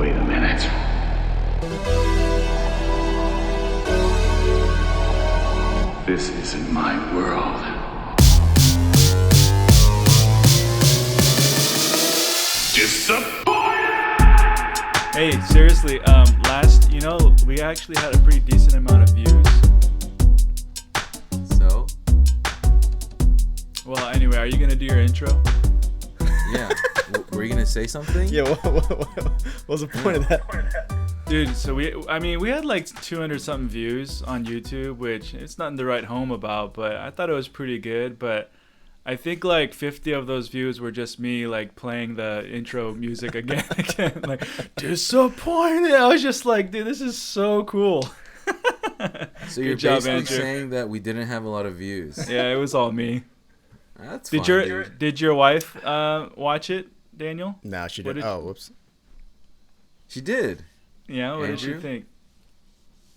Wait a minute. This isn't my world. Disappointed! Hey, seriously, we actually had a pretty decent amount of views. So? Well, anyway, are you going to do your intro? Yeah. Were you going to say something? Yeah, what was the point of that? Dude, so we had like 200 something views on YouTube, which it's nothing to write home about, but I thought it was pretty good. But I think like 50 of those views were just me like playing the intro music again, like disappointed. I was just like, dude, this is so cool. So you're Good job, basically Andrew. saying that we didn't have a lot of views. Yeah, it was all me. That's Did fine, your dude. Did your wife watch it, Daniel? No, she What didn't. did- Oh, whoops. She did. Yeah, what did she Andrew?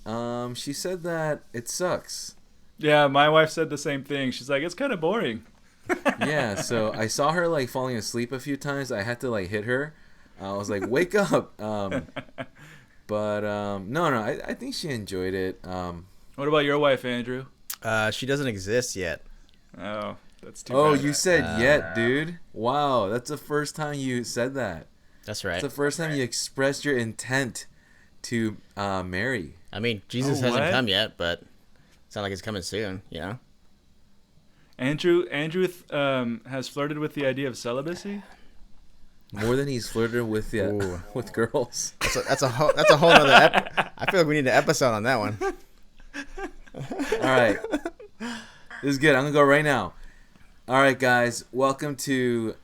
think? She said that it sucks. Yeah, my wife said the same thing. She's like, it's kind of boring. Yeah, so I saw her like falling asleep a few times. I had to like hit her. I was like, wake up. But no, I think she enjoyed it. What about your wife, Andrew? She doesn't exist yet. Oh, that's too Oh, bad. you said yet, dude. Wow, that's the first time you said that. That's right. It's the first time you expressed your intent to marry. I mean, Jesus Oh, hasn't what? come yet, but it's not like it's coming soon, you know? Andrew has flirted with the idea of celibacy. More than he's flirted with Ooh. with girls. That's a whole other I feel like we need an episode on that one. All right, this is good. I'm gonna go right now. All right, guys, welcome to.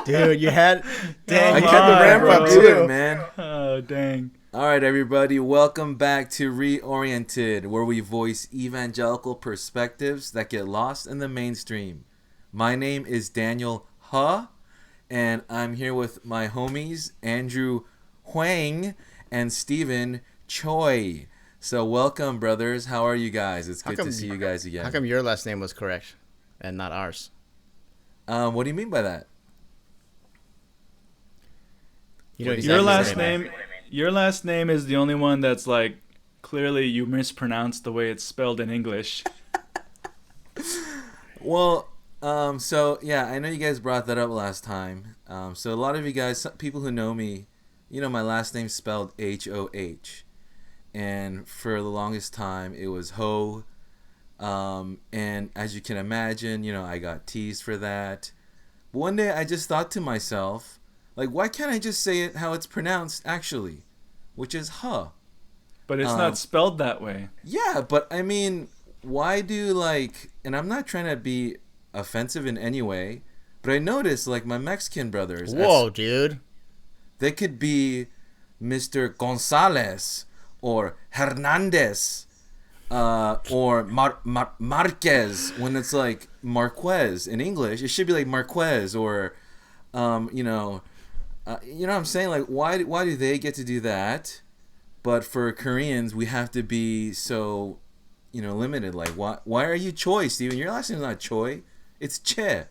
Dude, you had... Dang, I you Come kept had the on, ramp bro. up, do too. it, man. Oh, dang. All right, everybody, welcome back to Reoriented, where we voice evangelical perspectives that get lost in the mainstream. My name is Daniel Huh, and I'm here with my homies Andrew Huang and Stephen Choi. So welcome, brothers. How are you guys? It's How good to come- see you guys again. How come your last name was correct and not ours? What do you mean by that? You know Your exactly last what I meant. name, your last name is the only one that's like clearly you mispronounced the way it's spelled in English. Well, so yeah, I know you guys brought that up last time. So a lot of you guys, some people who know me, you know my last name's spelled H-O-H. And for the longest time, it was Ho. And as you can imagine, you know, I got teased for that. But one day I just thought to myself, like, why can't I just say it how it's pronounced actually? Which is Huh. But it's not spelled that way. Yeah, but I mean, why do like, and I'm not trying to be offensive in any way, but I noticed like my Mexican brothers, Whoa, dude. they could be Mr. Gonzalez or Hernandez or Marquez when it's like Marquez in English. It should be like Marquez or, you know what I'm saying? Like, why do they get to do that? But for Koreans, we have to be so, you know, limited. Like, why are you Choi, Steven? Your last name's not Choi. It's Che.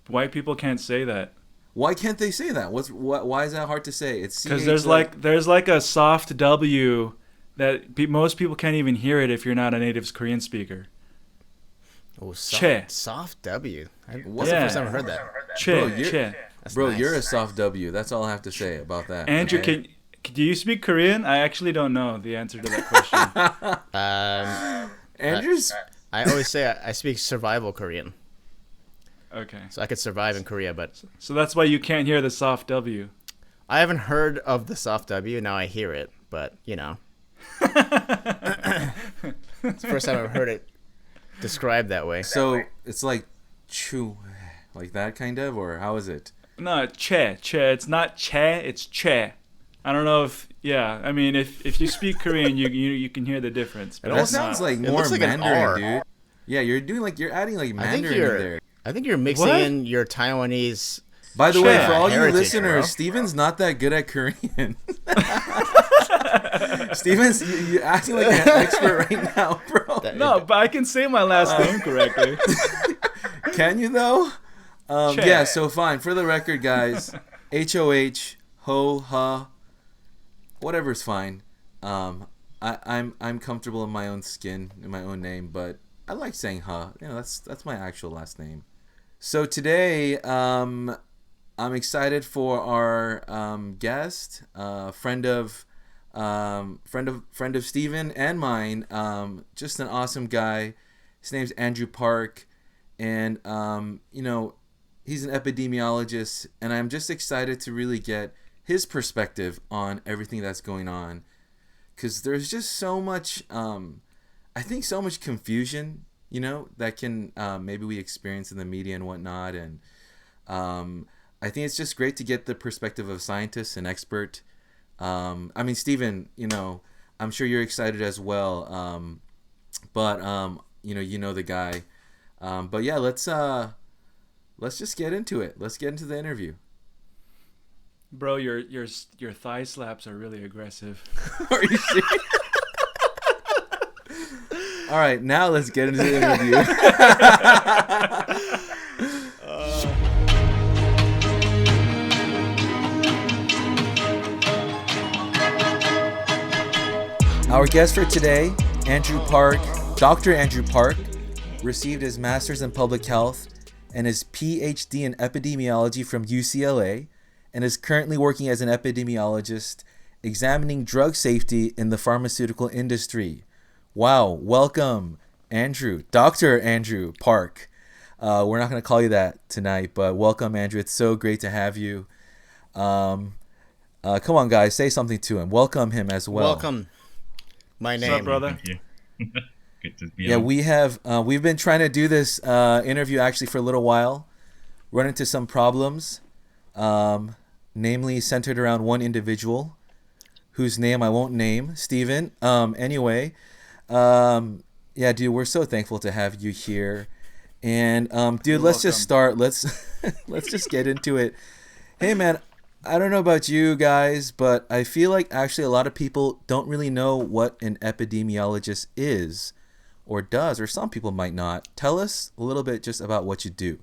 White people can't say that. Why can't they say that? Why is that hard to say? It's Because CH, there's like a soft W that most people can't even hear it if you're not a native Korean speaker. Oh, Che. soft W. That's What? the Yeah. first time I've heard that. Bro, Che. That's bro, nice. you're a soft W. That's all I have to say about that. Andrew, okay? do you speak Korean? I actually don't know the answer to that question. Andrew's I always say I speak survival Korean, Okay. so I could survive in Korea, but So that's why you can't hear the soft W. I haven't heard of the soft W. Now I hear it, but you know, it's the first time I've heard it described that way. so it's like chew, like that kind of, or how is it? No, che. It's not che, it's che. I don't know if, yeah. I mean, if you speak Korean, you can hear the difference. But It all it's sounds not. like It more looks like an Mandarin, R. dude. Yeah, you're adding like I think Mandarin in there. I think you're mixing What? in your Taiwanese. By the way, Che. for all you Heritage, listeners, bro. Steven's not that good at Korean. Steven's, you're acting like an expert right now, bro. No, but I can say my last name correctly. Can you though? Check. Yeah, so fine. For the record, guys, HOH, ho, ha, whatever's fine. I'm comfortable in my own skin, in my own name, but I like saying ha. That's my actual last name. So today, I'm excited for our guest, friend of Steven and mine. Just an awesome guy. His name's Andrew Park, and he's an epidemiologist, and I'm just excited to really get his perspective on everything that's going on, because there's just so much, I think, so much confusion, that can maybe we experience in the media and whatnot, and I think it's just great to get the perspective of scientists and expert. I mean, Stephen, I'm sure you're excited as well. But the guy. But yeah, let's just get into it. Let's get into the interview. Bro, your thigh slaps are really aggressive. Are you serious? All right, now let's get into the interview. Our guest for today, Andrew Park, Dr. Andrew Park, received his master's in public health and his PhD in epidemiology from UCLA, and is currently working as an epidemiologist examining drug safety in the pharmaceutical industry. Wow, welcome, Andrew, Dr. Andrew Park. We're not going to call you that tonight, but welcome, Andrew. It's so great to have you. Come on, guys, say something to him. Welcome him as well. Welcome. My name. What's up, brother? Thank you. Good to be Yeah, on. we've been trying to do this interview actually for a little while. Run into some problems, namely centered around one individual, whose name I won't name, Steven. Anyway, yeah, dude, we're so thankful to have you here, and dude, let's just start. Let's just get into it. Hey, man. I don't know about you guys, but I feel like actually a lot of people don't really know what an epidemiologist is or does, or some people might not. Tell us a little bit just about what you do.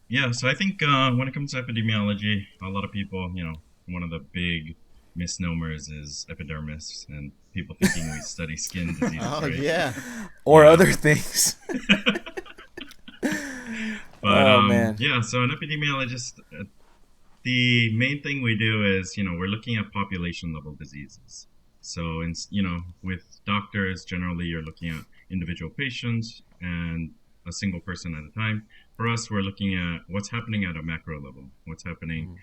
Yeah, so I think when it comes to epidemiology, a lot of people, one of the big misnomers is epidermis, and people thinking we study skin diseases, Oh, right? yeah. Or other things. But, man. Yeah, so an epidemiologist, the main thing we do is, we're looking at population level diseases. So, with doctors, generally you're looking at individual patients and a single person at a time. For us, we're looking at what's happening at a macro level, what's happening,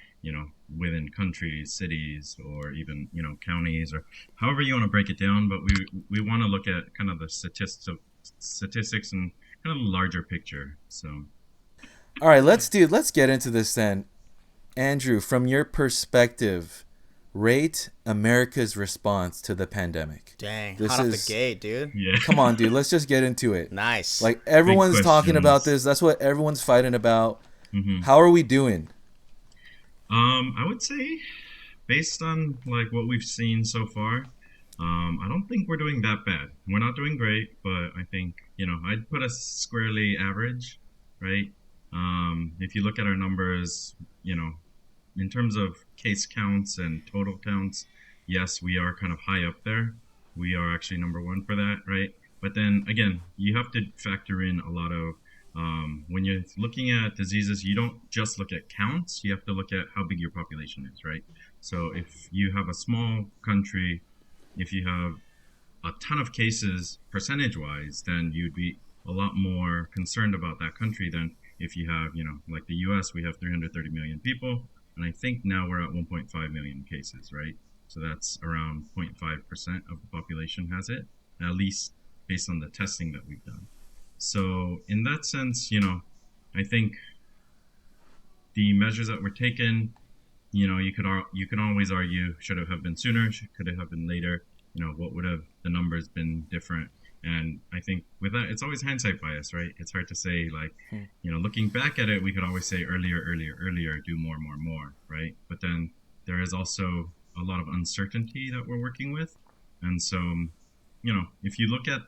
within countries, cities, or even, counties, or however you want to break it down. But we want to look at kind of the statistics and kind of the larger picture. So, All right, let's get into this then. Andrew, from your perspective, rate America's response to the pandemic. Dang, This hot off is- the gate, dude. yeah. Come on, dude, let's just get into it. Nice. Like, everyone's talking about questions. this. That's what everyone's fighting about. Mm-hmm. How are we doing? I would say, based on like what we've seen so far, I don't think we're doing that bad. We're not doing great, but I think I'd put us squarely average, right? If you look at our numbers, in terms of case counts and total counts, yes, we are kind of high up there. We are actually number one for that, right? But then again, you have to factor in a lot of when you're looking at diseases, you don't just look at counts. You have to look at how big your population is, right? So if you have a small country, if you have a ton of cases percentage-wise, then you'd be a lot more concerned about that country than if you have, like the U.S., we have 330 million people, and I think now we're at 1.5 million cases, right? So that's around 0.5% of the population has it, at least based on the testing that we've done. So in that sense, I think the measures that were taken, you could always argue, should it have been sooner, could it have been later, what would have the numbers been different? And I think with that, it's always hindsight bias, right? It's hard to say, like, looking back at it, we could always say earlier, do more, right? But then there is also a lot of uncertainty that we're working with. And so, if you look at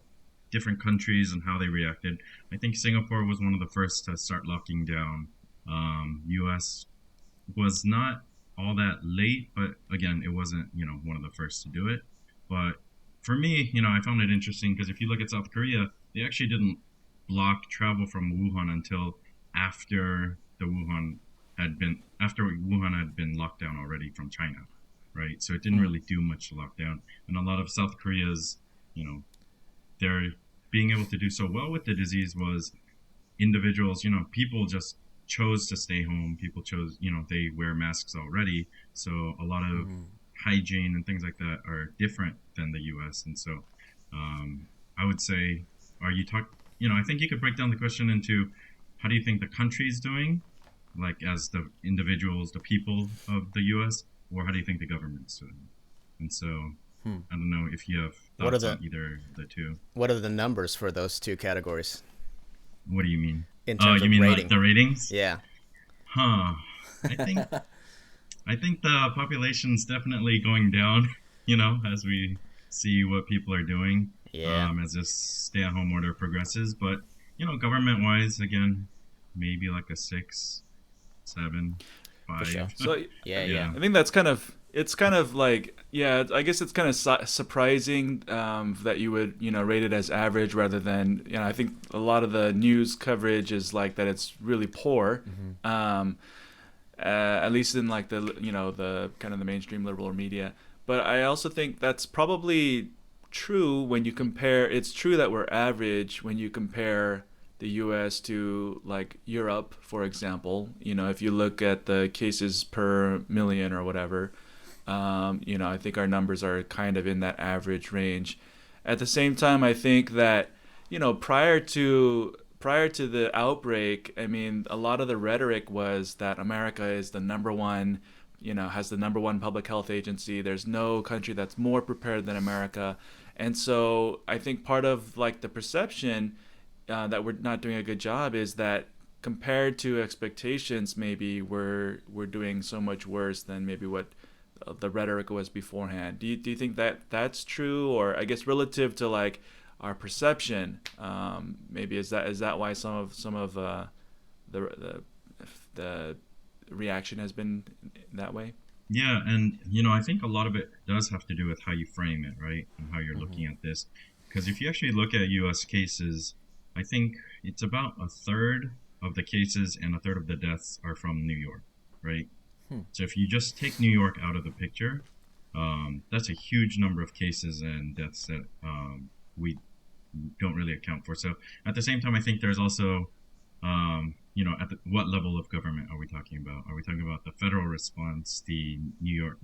different countries and how they reacted. I think Singapore was one of the first to start locking down. U.S. was not all that late, but again, it wasn't, one of the first to do it. But for me, I found it interesting because if you look at South Korea, they actually didn't block travel from Wuhan until after Wuhan had been locked down already from China, right? So it didn't really do much to lock down. And a lot of South Korea's, they're being able to do so well with the disease was individuals, people just chose to stay home. People chose, they wear masks already. So a lot of hygiene and things like that are different than the US. And so I would say, I think you could break down the question into how do you think the country is doing, like as the individuals, the people of the US, or how do you think the government's doing? And so I don't know if you have thoughts on either of the two. What are the numbers for those two categories? What do you mean? In terms you of mean rating. like the ratings? Yeah. I think the population's definitely going down, as we see what people are doing. Yeah. As this stay-at-home order progresses. But, government-wise, again, maybe like a 6, 7, 5. For sure. So Yeah. I think that's kind of like, I guess it's kind of surprising that you would, rate it as average rather than, I think a lot of the news coverage is like that it's really poor. At least in like the, the kind of the mainstream liberal media. But I also think that's probably true when you compare, it's true that we're average when you compare the US to like Europe, for example. If you look at the cases per million or whatever, I think our numbers are kind of in that average range. At the same time, I think that, prior to the outbreak, I mean, a lot of the rhetoric was that America is the number one, has the number one public health agency. There's no country that's more prepared than America. And so I think part of like the perception that we're not doing a good job is that compared to expectations, maybe we're doing so much worse than maybe what the rhetoric was beforehand. Do you think that that's true? Or I guess relative to like our perception, maybe is that why some of the reaction has been that way? Yeah, and I think a lot of it does have to do with how you frame it, right? And how you're looking at this. Because if you actually look at US cases, I think it's about a third of the cases and a third of the deaths are from New York, right? So if you just take New York out of the picture, that's a huge number of cases and deaths that we don't really account for. So at the same time, I think there's also, what level of government are we talking about? Are we talking about the federal response, the New York,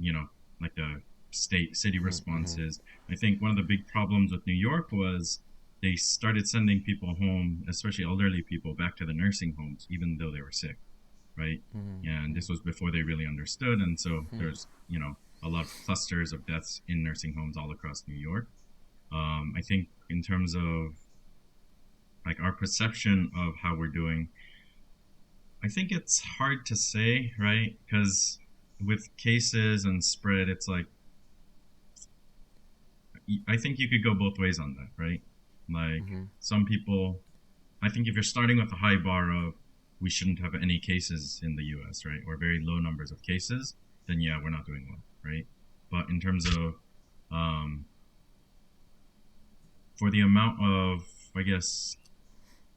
like the city responses? I think one of the big problems with New York was they started sending people home, especially elderly people, back to the nursing homes, even though they were sick, right? And this was before they really understood. And so there's, a lot of clusters of deaths in nursing homes all across New York. I think in terms of like our perception of how we're doing, I think it's hard to say, right? Because with cases and spread, it's like, I think you could go both ways on that, right? Like some people, I think if you're starting with a high bar of we shouldn't have any cases in the US, right? Or very low numbers of cases, then yeah, we're not doing well, right? But in terms of, for the amount of, I guess,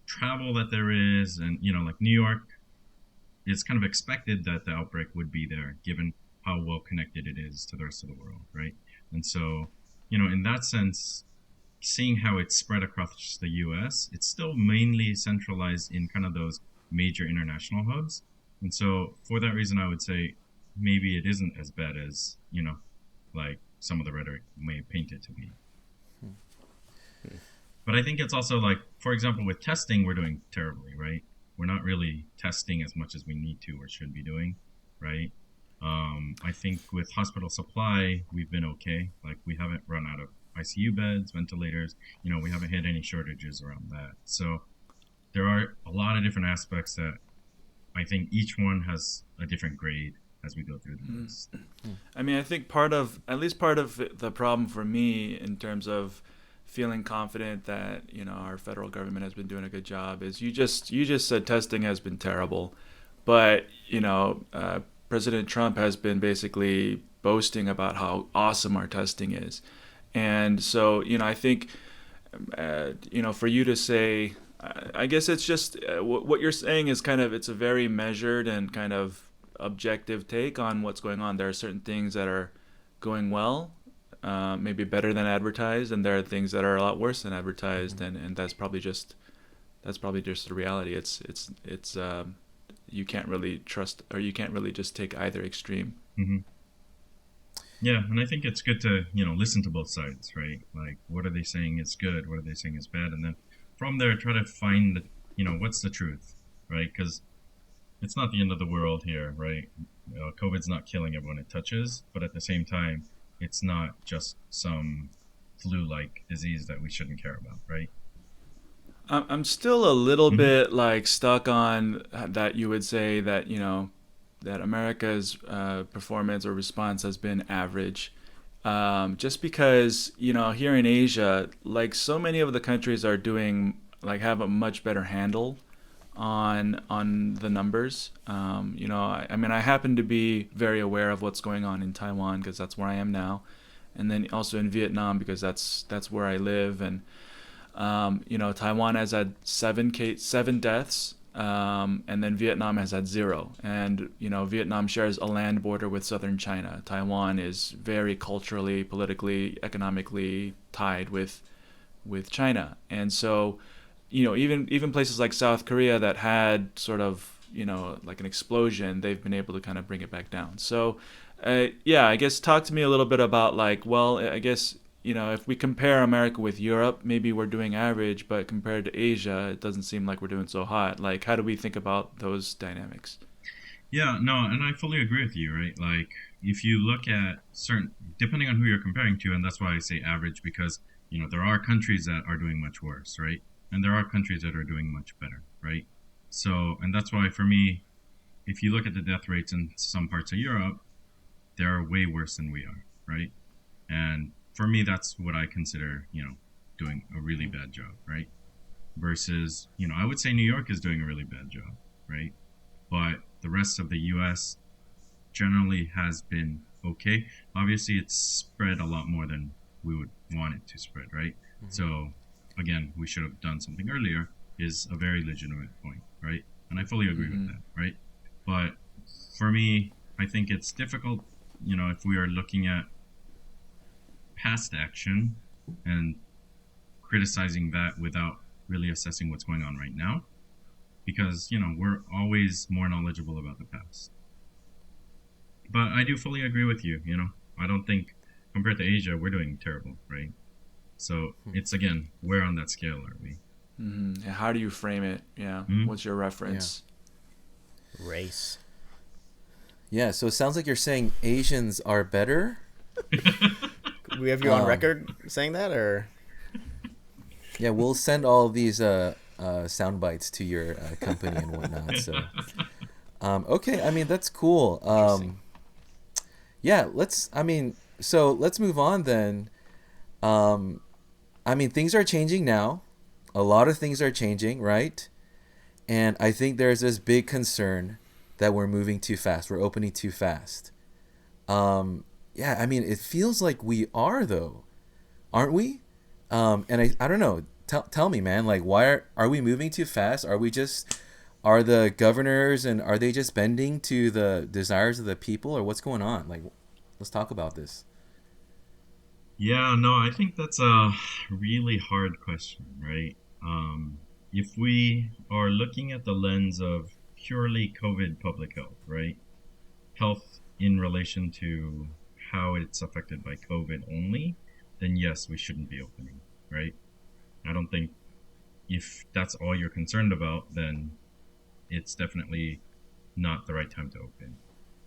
travel that there is, and, like New York, it's kind of expected that the outbreak would be there, given how well connected it is to the rest of the world, right? And so, in that sense, seeing how it's spread across the US, it's still mainly centralized in kind of those major international hubs. And so for that reason, I would say maybe it isn't as bad as, like some of the rhetoric may paint it to be. But I think it's also like, for example, with testing, we're doing terribly, right? We're not really testing as much as we need to or should be doing, right? I think with hospital supply, we've been okay. Like we haven't run out of ICU beds, ventilators, we haven't had any shortages around that. So there are a lot of different aspects that I think each one has a different grade as we go through the list. I mean, I think part of the problem for me in terms of feeling confident that our federal government has been doing a good job is you just said testing has been terrible, but President Trump has been basically boasting about how awesome our testing is, and so I think for you to say, I guess it's just what you're saying is kind of, it's a very measured and kind of objective take on what's going on. There are certain things that are going well, maybe better than advertised, and there are things that are a lot worse than advertised, and that's probably just the reality. It's you can't really trust, or you can't really just take either extreme. Hmm. Yeah, and I think it's good to listen to both sides, right? Like, what are they saying is good? What are they saying is bad? And then from there, try to find what's the truth, right? Because it's not the end of the world here, right? COVID's not killing everyone it touches, but at the same time, it's not just some flu-like disease that we shouldn't care about, right? I'm still a little bit like stuck on that. You would say that that America's performance or response has been average, just because here in Asia, like so many of the countries are doing, like, have a much better handle on the numbers. I mean, I happen to be very aware of what's going on in Taiwan because that's where I am now, and then also in Vietnam because that's where I live. And Taiwan has had seven deaths, and then Vietnam has had 0. And Vietnam shares a land border with southern China. Taiwan is very culturally, politically, economically tied with China, and so even places like South Korea that had sort of like an explosion, they've been able to kind of bring it back down. So yeah, I guess talk to me a little bit about, like, well, I guess if we compare America with Europe, maybe we're doing average, but compared to Asia, it doesn't seem like we're doing so hot. Like, how do we think about those dynamics? Yeah, no, and I fully agree with you, right? Like, if you look at certain, depending on who you're comparing to, and that's why I say average, because there are countries that are doing much worse, right? And there are countries that are doing much better, right? So, and that's why for me, if you look at the death rates in some parts of Europe, they're way worse than we are, right? And for me, that's what I consider, doing a really bad job, right? Versus, I would say New York is doing a really bad job, right? But the rest of the U.S. generally has been okay. Obviously, it's spread a lot more than we would want it to spread, right? Mm-hmm. So, again, we should have done something earlier is a very legitimate point, right? And I fully agree with that, right? But for me, I think it's difficult, if we are looking at past action and criticizing that without really assessing what's going on right now, because we're always more knowledgeable about the past. But I do fully agree with you. I don't think compared to Asia we're doing terrible, right? So it's, again, where on that scale are we? Mm-hmm. How do you frame it? Yeah. Mm-hmm. What's your reference? Yeah. Race. Yeah, so it sounds like you're saying Asians are better. We have you on record saying that, or? Yeah, we'll send all these sound bites to your company and whatnot. So, okay, I mean, that's cool. Yeah, let's move on then. I mean, things are changing now. A lot of things are changing, right? And I think there's this big concern that we're moving too fast. We're opening too fast. Yeah, I mean, it feels like we are, though, aren't we? And I don't know. Tell me, man. Like, why are we moving too fast? Are the governors and are they just bending to the desires of the people, or what's going on? Like, let's talk about this. Yeah, no, I think that's a really hard question, right? If we are looking at the lens of purely COVID public health, right? Health in relation to how it's affected by COVID only, then yes, we shouldn't be opening, right? I don't think if that's all you're concerned about, then it's definitely not the right time to open.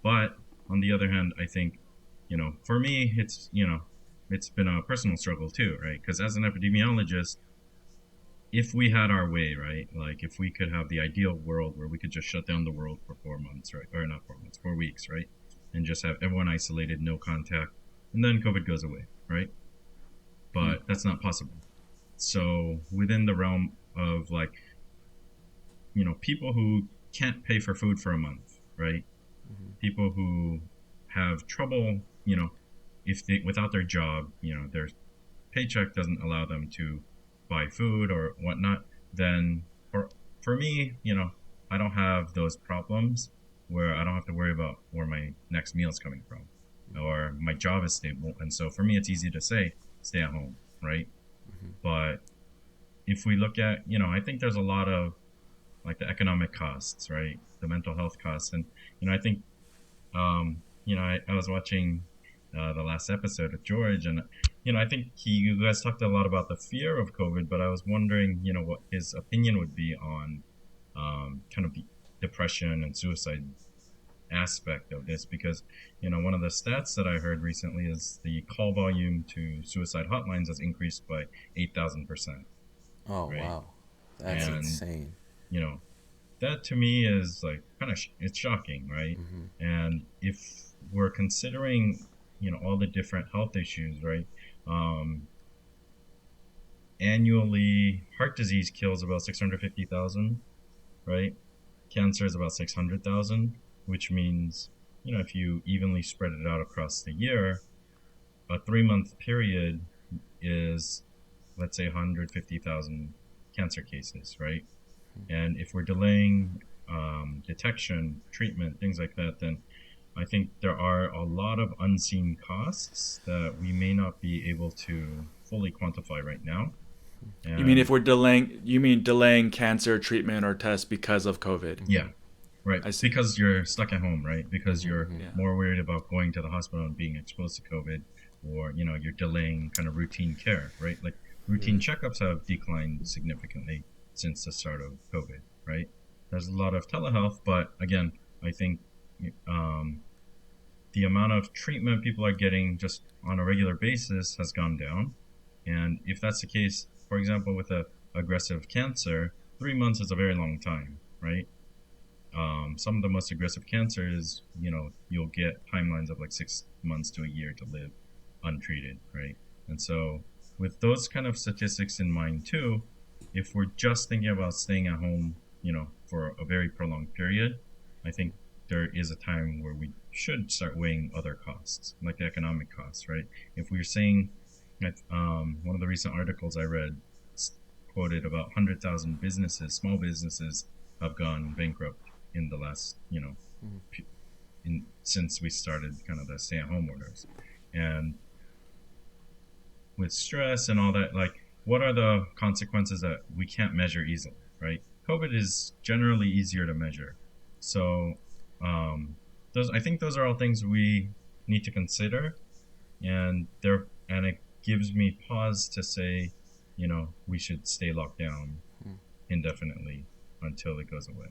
But on the other hand, I think, for me, it's been a personal struggle too, right? Because as an epidemiologist, if we had our way, right? Like, if we could have the ideal world where we could just shut down the world for 4 months, right? Or not 4 months, 4 weeks, right? And just have everyone isolated, no contact, and then COVID goes away, right? But that's not possible, So within the realm of like, people who can't pay for food for a month, right? People who have trouble, if they without their job, their paycheck doesn't allow them to buy food or whatnot, then for me, I don't have those problems where I don't have to worry about where my next meal is coming from, or my job is stable, and so for me, it's easy to say stay at home, right? But if we look at, I think there's a lot of like the economic costs, right? The mental health costs, and I think, I was watching the last episode of George, and I think you guys talked a lot about the fear of COVID, but I was wondering, what his opinion would be on kind of the depression and suicide aspect of this, because one of the stats that I heard recently is the call volume to suicide hotlines has increased by 8,000%. Oh, right? wow. That's And, insane. That to me is like kind of it's shocking, right? And if we're considering all the different health issues, right? Annually, heart disease kills about 650,000, right? Cancer is about 600,000, which means if you evenly spread it out across the year, a 3-month period is, let's say, 150,000 cancer cases, right? And if we're delaying detection, treatment, things like that, then I think there are a lot of unseen costs that we may not be able to fully quantify right now. You mean if we're delaying? You mean delaying cancer treatment or tests because of COVID? Yeah, right. I see. Because you're stuck at home, right? Because you're Yeah. more worried about going to the hospital and being exposed to COVID, or you're delaying kind of routine care, right? Like routine checkups have declined significantly since the start of COVID, right? There's a lot of telehealth, but again, I think the amount of treatment people are getting just on a regular basis has gone down. And if that's the case, for example, with a aggressive cancer, 3 months is a very long time, right? Some of the most aggressive cancers, you'll get timelines of like 6 months to a year to live untreated, right? And so with those kind of statistics in mind too, if we're just thinking about staying at home, for a very prolonged period, I think there is a time where we should start weighing other costs, like the economic costs, right? If we're saying that one of the recent articles I read quoted about 100,000 businesses, small businesses, have gone bankrupt in the last, since we started kind of the stay-at-home orders. And with stress and all that, like, what are the consequences that we can't measure easily, right? COVID is generally easier to measure. So I think those are all things we need to consider, and it gives me pause to say, we should stay locked down indefinitely until it goes away.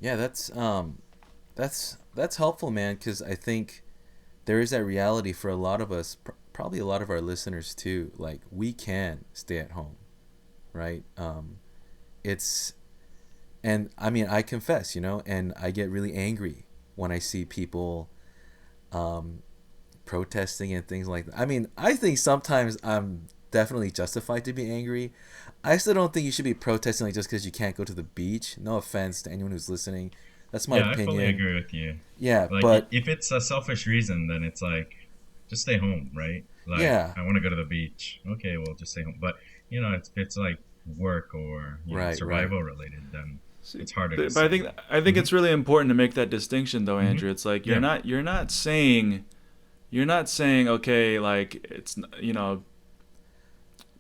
Yeah, that's helpful, man, because I think there is that reality for a lot of us, probably a lot of our listeners too. Like, we can stay at home, right? And I mean, I confess, and I get really angry when I see people protesting and things like that. I mean, I think sometimes I'm definitely justified to be angry. I still don't think you should be protesting like just because you can't go to the beach. No offense to anyone who's listening. That's my opinion. I fully agree with you. Yeah, like, but if it's a selfish reason, then it's like, just stay home, right? Like, yeah, I want to go to the beach. Okay, well, just stay home. But it's like work or survival related, then it's harder. But I think it's really important to make that distinction, though, Andrew. It's like you're not saying okay, like, it's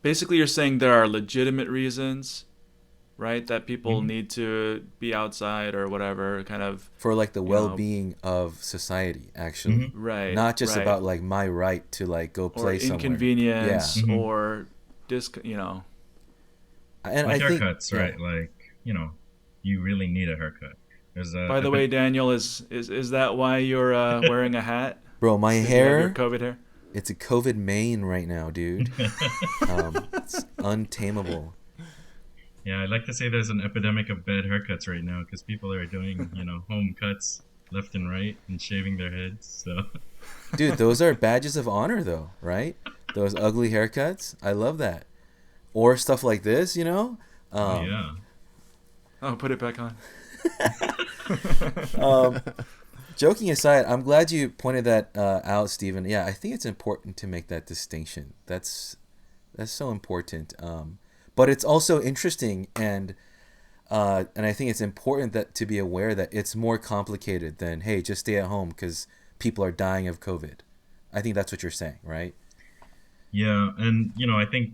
basically you're saying there are legitimate reasons, right, that people need to be outside or whatever, kind of for like the well-being of society, actually. Right. Not just about like my right to like go play somewhere. Or inconvenience, Yeah. or And like I think, haircuts, right? Like, you really need a haircut. By the way, Daniel, is that why you're wearing a hat? Bro, my Did you have hair, your COVID hair? it's a COVID mane right now, dude. It's untamable. Yeah, I'd like to say there's an epidemic of bad haircuts right now because people are doing, home cuts left and right and shaving their heads. So Dude, those are badges of honor, though, right? Those ugly haircuts. I love that. Or stuff like this, you know? yeah. Oh, put it back on. Joking aside, I'm glad you pointed that out, Stephen. Yeah, I think it's important to make that distinction. That's so important. But it's also interesting, and I think it's important that to be aware that it's more complicated than, hey, just stay at home because people are dying of COVID. I think that's what you're saying, right? Yeah, and I think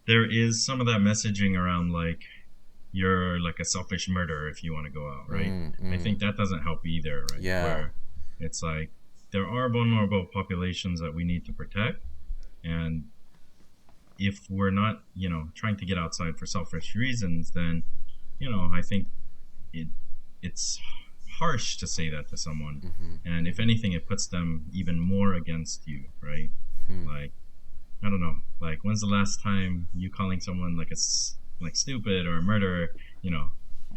there is some of that messaging around like you're like a selfish murderer if you want to go out, right? I think that doesn't help either, right? Yeah. Where it's like there are vulnerable populations that we need to protect, and if we're not, trying to get outside for selfish reasons, then, I think it's harsh to say that to someone, and if anything, it puts them even more against you, right? Like, I don't know, like when's the last time you calling someone like like stupid or a murderer,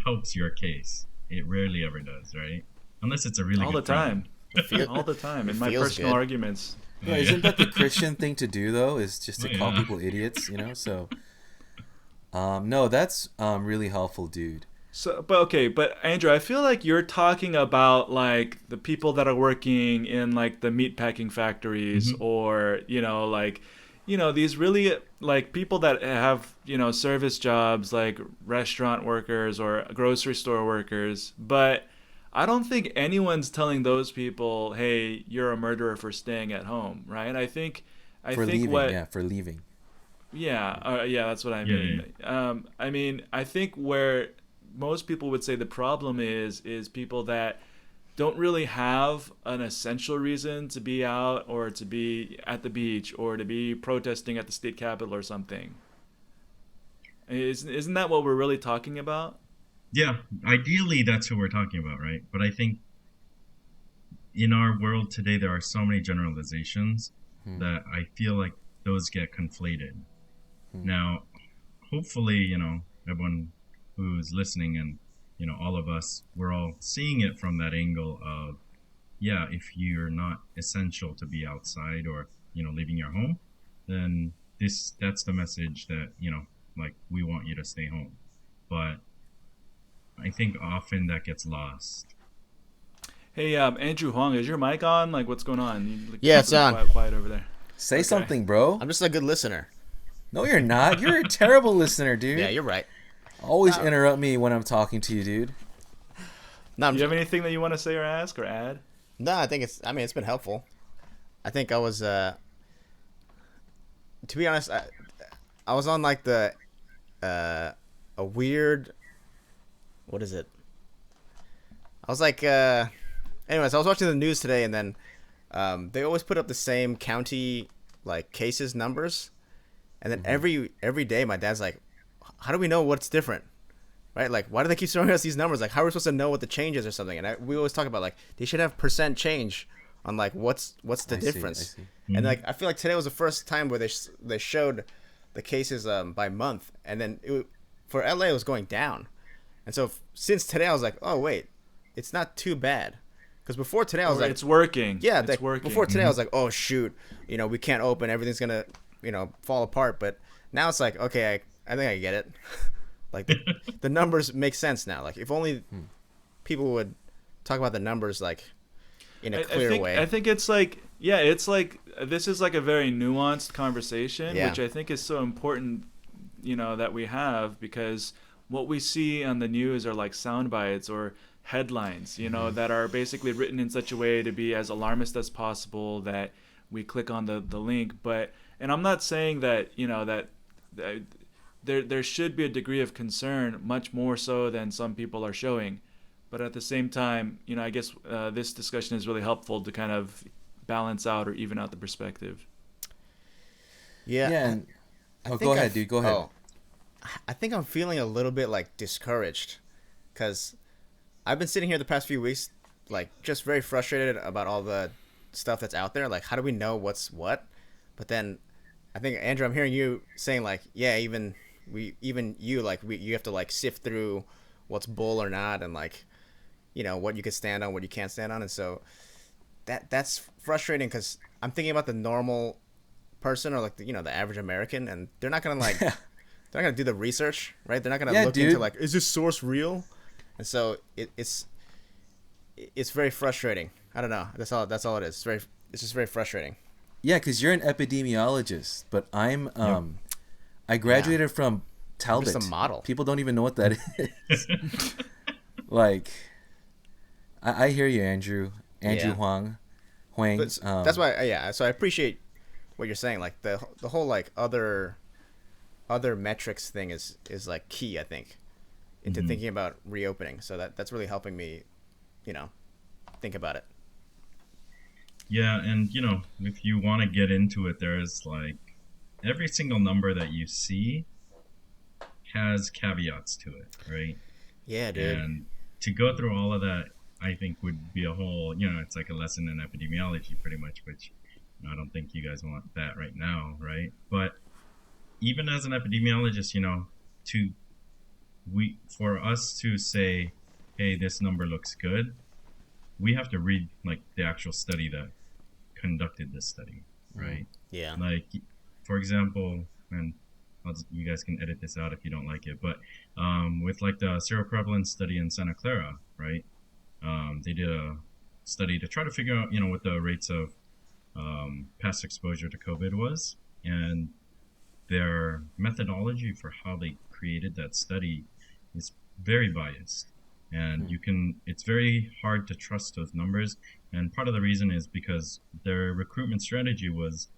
helps your case? It rarely ever does, right? Unless it's a really All the good friend. time. All the time. In my feels personal good. arguments. Yeah, isn't that the Christian thing to do, though, is just to call people idiots, So, no, that's really helpful, dude. So, but Andrew, I feel like you're talking about like the people that are working in like the meat packing factories, or these really like people that have service jobs like restaurant workers or grocery store workers. But I don't think anyone's telling those people, hey, you're a murderer for staying at home, right? I think For leaving. Yeah, that's what I mean. I mean, I think where most people would say the problem is people that don't really have an essential reason to be out or to be at the beach or to be protesting at the state capitol or something. Isn't that what we're really talking about? Yeah, ideally that's who we're talking about, right? But I think in our world today there are so many generalizations that I feel like those get conflated. Now, hopefully, everyone who's listening and, all of us, we're all seeing it from that angle of, yeah, if you're not essential to be outside or, leaving your home, then that's the message that, like we want you to stay home. But I think often that gets lost. Hey, Andrew Huang, is your mic on? Like, what's going on? Yeah, it's on. Quiet over there. Say something, bro. I'm just a good listener. No, you're not. You're a terrible listener, dude. Yeah, you're right. Always interrupt me when I'm talking to you, dude. No, Do you have anything that you want to say or ask or add? No, I think it's been helpful. I think I was, to be honest, I was on like a weird, what is it? I was like, anyways, I was watching the news today, and then they always put up the same county like cases numbers, and then every day my dad's like, how do we know what's different? Right? Like, why do they keep showing us these numbers? Like, how are we supposed to know what the change is or something? And we always talk about like they should have % change on like what's the difference. I see. And like I feel like today was the first time where they showed the cases by month, and then for LA it was going down. And so since today I was like, oh wait, it's not too bad. Because before today I was like, it's working. yeah, it's working. Before today I was like, oh shoot, we can't open, everything's gonna fall apart. But now it's like, okay, I think I get it. Like the numbers make sense now. Like if only people would talk about the numbers like in a clear way. I think it's like, yeah, it's like this is like a very nuanced conversation, Yeah. which I think is so important, that we have, because what we see on the news are like sound bites or headlines, that are basically written in such a way to be as alarmist as possible that we click on the link. And I'm not saying that, that there should be a degree of concern, much more so than some people are showing. But at the same time, I guess this discussion is really helpful to kind of balance out or even out the perspective. Yeah. And go ahead, dude. Go ahead. Oh, I think I'm feeling a little bit like discouraged, because I've been sitting here the past few weeks, like just very frustrated about all the stuff that's out there. Like, how do we know what's what? But then I think, Andrew, I'm hearing you saying like, yeah, even you have to like sift through what's bull or not, and like, what you can stand on, what you can't stand on, and so that's frustrating because I'm thinking about the normal person or like the average American, and they're not gonna they're not gonna do the research, right? They're not gonna look into like, is this source real? And so it's very frustrating. I don't know. That's all it is. It's just very frustrating. Yeah, because you're an epidemiologist, but I'm I graduated from Talbot. I'm just a model. People don't even know what that is. Like, I hear you, Andrew Huang. That's why, so I appreciate what you're saying. Like the whole like other metrics thing is like key, I think, into thinking about reopening. So that's really helping me, think about it. Yeah, and if you want to get into it, there's like every single number that you see has caveats to it, right? Yeah, dude. And to go through all of that, I think would be a whole, it's like a lesson in epidemiology pretty much, which I don't think you guys want that right now, right? But even as an epidemiologist, for us to say, hey, this number looks good, we have to read like the actual study that conducted this study, right? Yeah. Like, for example, and you guys can edit this out if you don't like it, but with like the seroprevalence study in Santa Clara, right? They did a study to try to figure out, what the rates of past exposure to COVID was, and their methodology for how they created that study is very biased, and it's very hard to trust those numbers. And part of the reason is because their recruitment strategy was,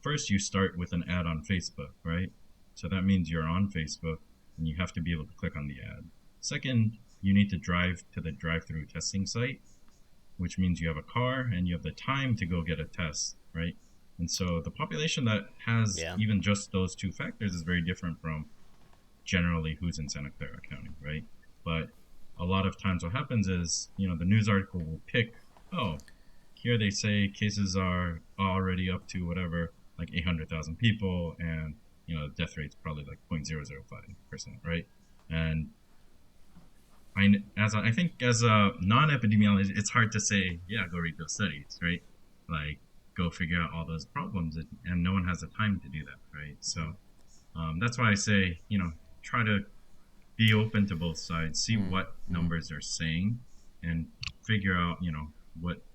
first you start with an ad on Facebook, right? So that means you're on Facebook and you have to be able to click on the ad. Second, you need to drive to the drive-through testing site, which means you have a car and you have the time to go get a test, right? And so the population that has even just those two factors is very different from generally who's in Santa Clara County, right? But a lot of times what happens is, the news article will pick, here they say cases are already up to whatever, like 800,000 people, and death rate's probably like 0.005%, right? And I think as a non-epidemiologist, it's hard to say, go read those studies, right? Like, go figure out all those problems, and no one has the time to do that, right? So that's why I say, try to be open to both sides, see what numbers are saying, and figure out,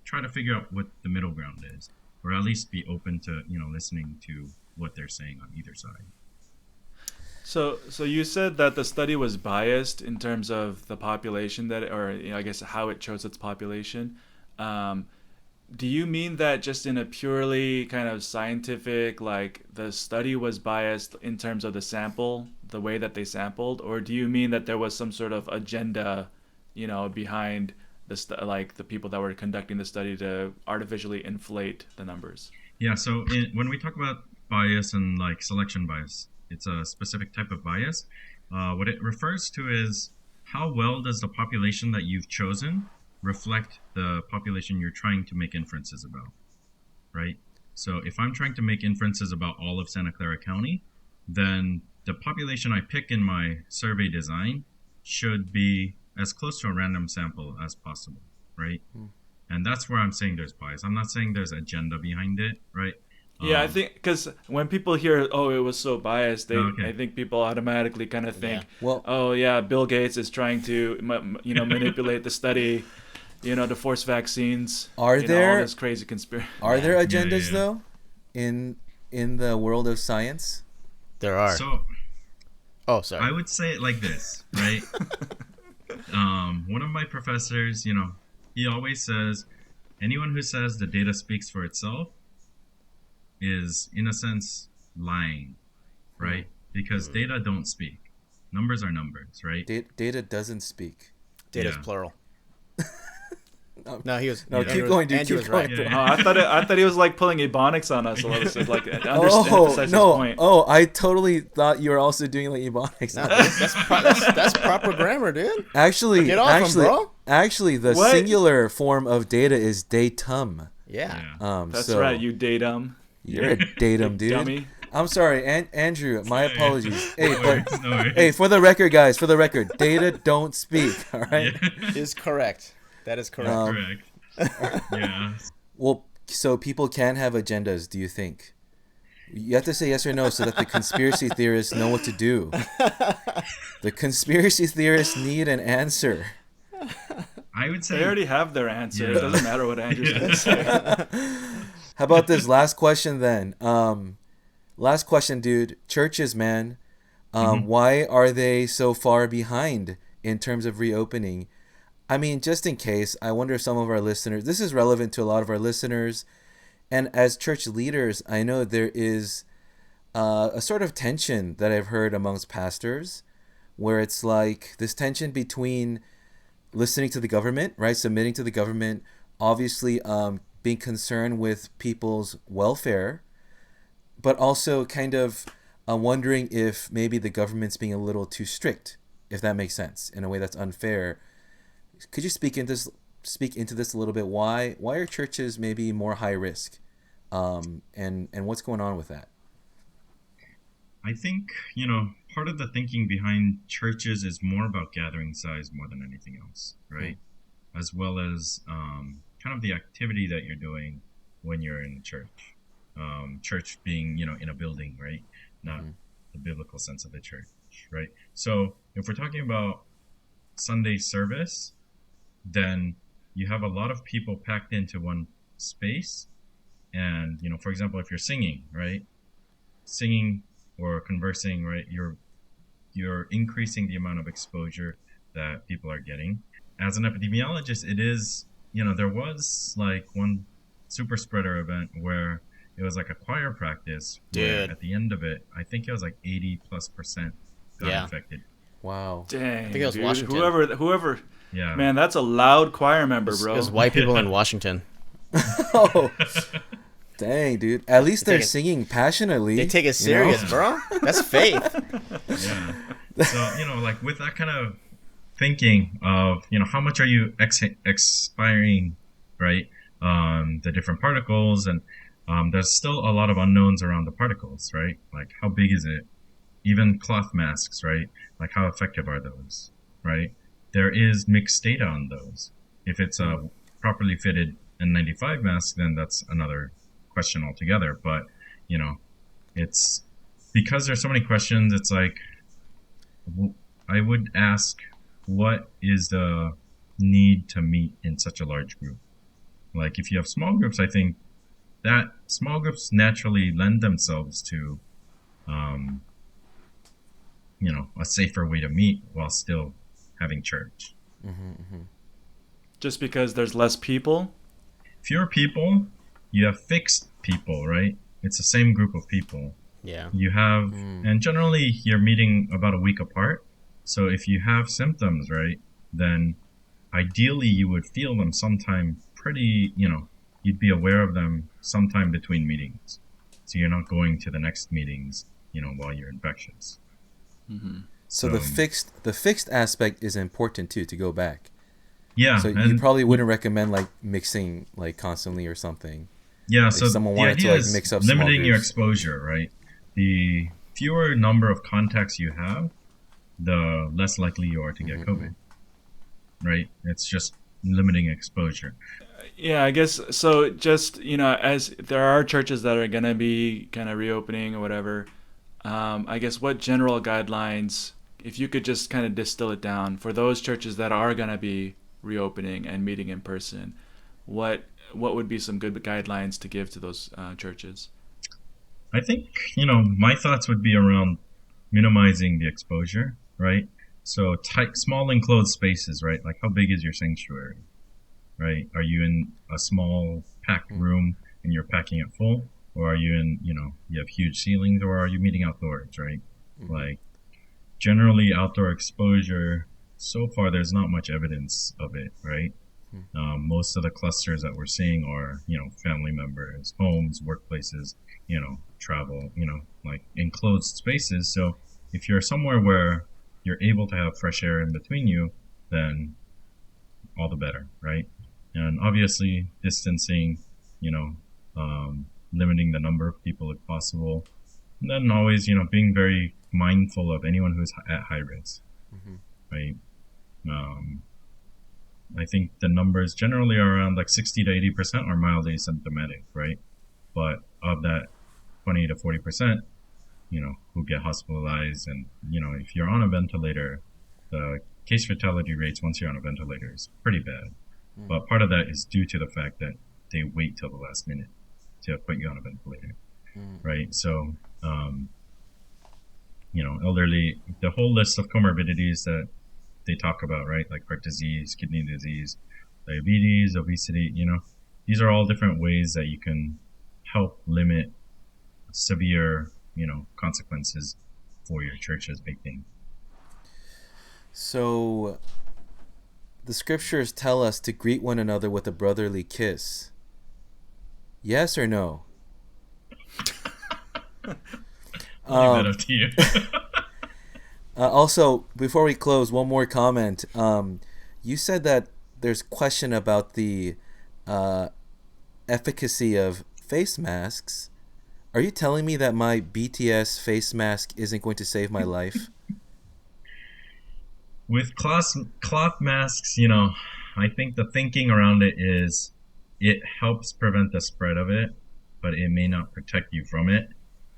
try to figure out what the middle ground is, or at least be open to, listening to what they're saying on either side. So you said that the study was biased in terms of the population or I guess how it chose its population. Do you mean that just in a purely kind of scientific, like the study was biased in terms of the sample, the way that they sampled, or do you mean that there was some sort of agenda, behind like the people that were conducting the study to artificially inflate the numbers? Yeah. So when we talk about bias and like selection bias, it's a specific type of bias. What it refers to is how well does the population that you've chosen reflect the population you're trying to make inferences about, right? So if I'm trying to make inferences about all of Santa Clara County, then the population I pick in my survey design should be as close to a random sample as possible, right? And that's where I'm saying there's bias. I'm not saying there's agenda behind it, right? Yeah, I think because when people hear, it was so biased, I think people automatically kind of think, Bill Gates is trying to, manipulate the study, to force vaccines. Are there all this crazy conspiracy? Are there agendas though, in the world of science? There are. So, sorry. I would say it like this, right? One of my professors, he always says, anyone who says the data speaks for itself is, in a sense, lying, right? Because data don't speak. Numbers are numbers, right? Data doesn't speak. Data's plural. No, he was. No, keep going, dude. Andrew Keep was right. going. I thought he was like pulling ebonics on us a little bit, like emphasize his point. I totally thought you were also doing like ebonics. No, that's proper grammar, dude. Actually, Get off him, bro. Actually, the singular form of data is datum. Yeah. That's right. You datum. You're a datum, dude. Dummy. I'm sorry, Andrew. My apologies. Hey, No worries. hey, for the record, guys, data don't speak. All right. Is correct. That is correct. Correct. Yeah. Well, so people can have agendas, do you think? You have to say yes or no so that the conspiracy theorists know what to do. The conspiracy theorists need an answer. I would say They already have their answer. Yeah. It doesn't matter what Andrew's gonna say. How about this last question then? Last question, dude. Churches, man. Why are they so far behind in terms of reopening? I mean, just in case, I wonder if some of our listeners, this is relevant to a lot of our listeners. And as church leaders, I know there is a sort of tension that I've heard amongst pastors, where it's like this tension between listening to the government, right? Submitting to the government, obviously being concerned with people's welfare, but also kind of wondering if maybe the government's being a little too strict, if that makes sense, in a way that's unfair. Could you speak into this a little bit? Why are churches maybe more high risk, and what's going on with that? I think, part of the thinking behind churches is more about gathering size more than anything else, right? As well as kind of the activity that you're doing when you're in church. Church being, in a building, right? Not the biblical sense of the church, right? So if we're talking about Sunday service, then you have a lot of people packed into one space. And, for example, if you're singing, right? Singing or conversing, right? You're increasing the amount of exposure that people are getting. As an epidemiologist, it is, there was like one super spreader event where it was like a choir practice. Where Dude. at the end of it, I think it was like 80+% got infected. Wow. Dang, I think it was dude. Washington. Whoever. Yeah. Man, that's a loud choir member, bro. It was white people in Washington. Oh, dang, dude. At least they're take it- singing passionately. They take it serious, bro. That's faith. Yeah. So, like with that kind of thinking of, how much are you expiring, right? The different particles, and there's still a lot of unknowns around the particles, right? Like how big is it? Even cloth masks, right? Like how effective are those, right? There is mixed data on those. If it's a properly fitted N95 mask, then that's another question altogether. But, it's because there's so many questions, it's like, I would ask, what is the need to meet in such a large group? Like if you have small groups, I think that small groups naturally lend themselves to, a safer way to meet while still having church. Just because there's less people? Fewer people, you have fixed people, right? It's the same group of people. Yeah. You have, and generally you're meeting about a week apart. So if you have symptoms, right, then ideally you would feel them sometime pretty, you'd be aware of them sometime between meetings. So you're not going to the next meetings, while you're infectious. So the fixed aspect is important too, to go back. Yeah. So you probably wouldn't recommend like mixing like constantly or something. Yeah, Like so someone the wanted to idea like is mix up small limiting your groups. exposure, right? The fewer number of contacts you have, the less likely you are to get COVID, right? It's just limiting exposure. Yeah, I guess so. Just, as there are churches that are going to be kind of reopening or whatever, I guess what general guidelines, if you could just kind of distill it down for those churches that are going to be reopening and meeting in person, what would be some good guidelines to give to those churches? I think, my thoughts would be around minimizing the exposure, right? So tight, small enclosed spaces, right? Like how big is your sanctuary, right? Are you in a small packed room and you're packing it full? Or are you in, you have huge ceilings, or are you meeting outdoors, right? Like generally outdoor exposure, so far there's not much evidence of it, right? Most of the clusters that we're seeing are, family members, homes, workplaces, travel, like enclosed spaces. So if you're somewhere where you're able to have fresh air in between you, then all the better, right? And obviously distancing, limiting the number of people if possible. And then always, being very mindful of anyone who's at high risk, right? I think the numbers generally are around like 60 to 80% are mild asymptomatic, right? But of that 20 to 40%, who get hospitalized, and if you're on a ventilator, the case fatality rates once you're on a ventilator is pretty bad. But part of that is due to the fact that they wait till the last minute to put you on a ventilator, right? So, elderly, the whole list of comorbidities that they talk about, right? Like heart disease, kidney disease, diabetes, obesity, these are all different ways that you can help limit severe, consequences for your church's big thing. So the scriptures tell us to greet one another with a brotherly kiss. Yes or no? I'll leave that up to you. Also, before we close, one more comment. You said that there's question about the efficacy of face masks. Are you telling me that my BTS face mask isn't going to save my life? With cloth masks, I think the thinking around it is it helps prevent the spread of it, but it may not protect you from it.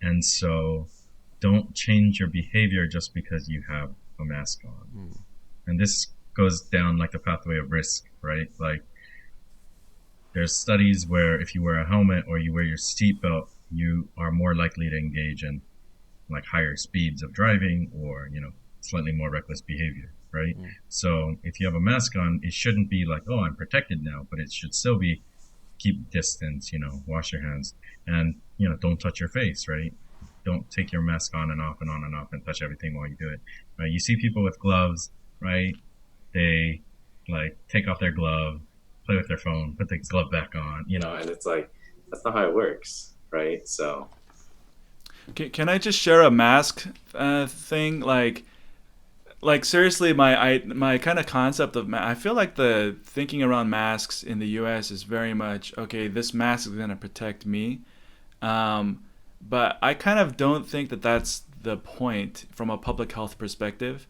And so don't change your behavior just because you have a mask on. And this goes down like the pathway of risk, right? Like there's studies where if you wear a helmet or you wear your seatbelt, you are more likely to engage in like higher speeds of driving or, slightly more reckless behavior, right? So if you have a mask on, it shouldn't be like, oh, I'm protected now, but it should still be keep distance, wash your hands, and, don't touch your face, right? Don't take your mask on and off and on and off and touch everything while you do it, right? You see people with gloves, right? They like take off their glove, play with their phone, put the glove back on, and it's like, that's not how it works, right? So Can I just share a mask thing? Like seriously, my kind of concept of I feel like the thinking around masks in the U.S. is very much, okay, this mask is gonna protect me, but I kind of don't think that that's the point from a public health perspective.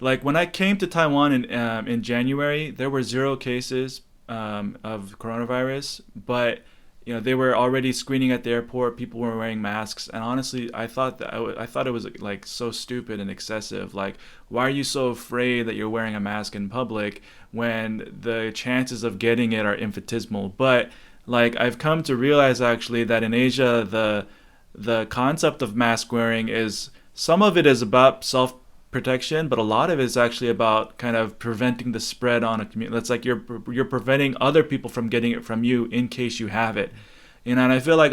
Like when I came to Taiwan in January, there were 0 cases of coronavirus, but they were already screening at the airport. People were wearing masks, and honestly, I thought it was like so stupid and excessive. Like, why are you so afraid that you're wearing a mask in public when the chances of getting it are infinitesimal? But like, I've come to realize actually that in Asia, the concept of mask wearing is some of it is about self protection, but a lot of it is actually about kind of preventing the spread on a community. That's like you're preventing other people from getting it from you in case you have it, and I feel like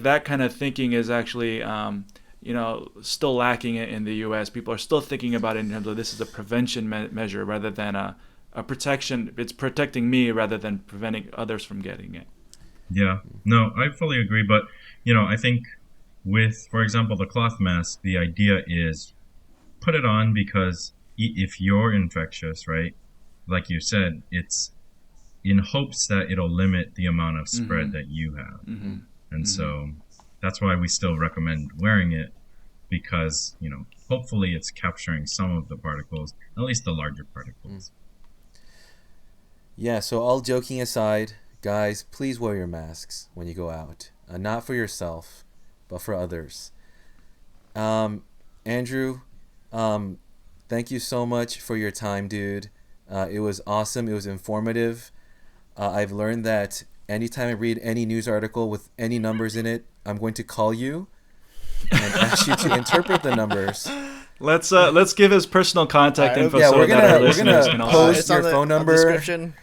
that kind of thinking is actually still lacking in the U.S. People are still thinking about it in terms of this is a prevention measure rather than a protection. It's protecting me rather than preventing others from getting it. Yeah, no, I fully agree, but I think with, for example, the cloth mask, the idea is put it on because if you're infectious, right, like you said, it's in hopes that it'll limit the amount of spread that you have. And so that's why we still recommend wearing it, because, hopefully it's capturing some of the particles, at least the larger particles. Yeah, so all joking aside, guys, please wear your masks when you go out. Not for yourself, but for others. Andrew, thank you so much for your time, dude. It was awesome. It was informative. I've learned that anytime I read any news article with any numbers in it, I'm going to call you and ask you to interpret the numbers. Let's give his personal contact info. Yeah, so we're that gonna post your phone number. Description.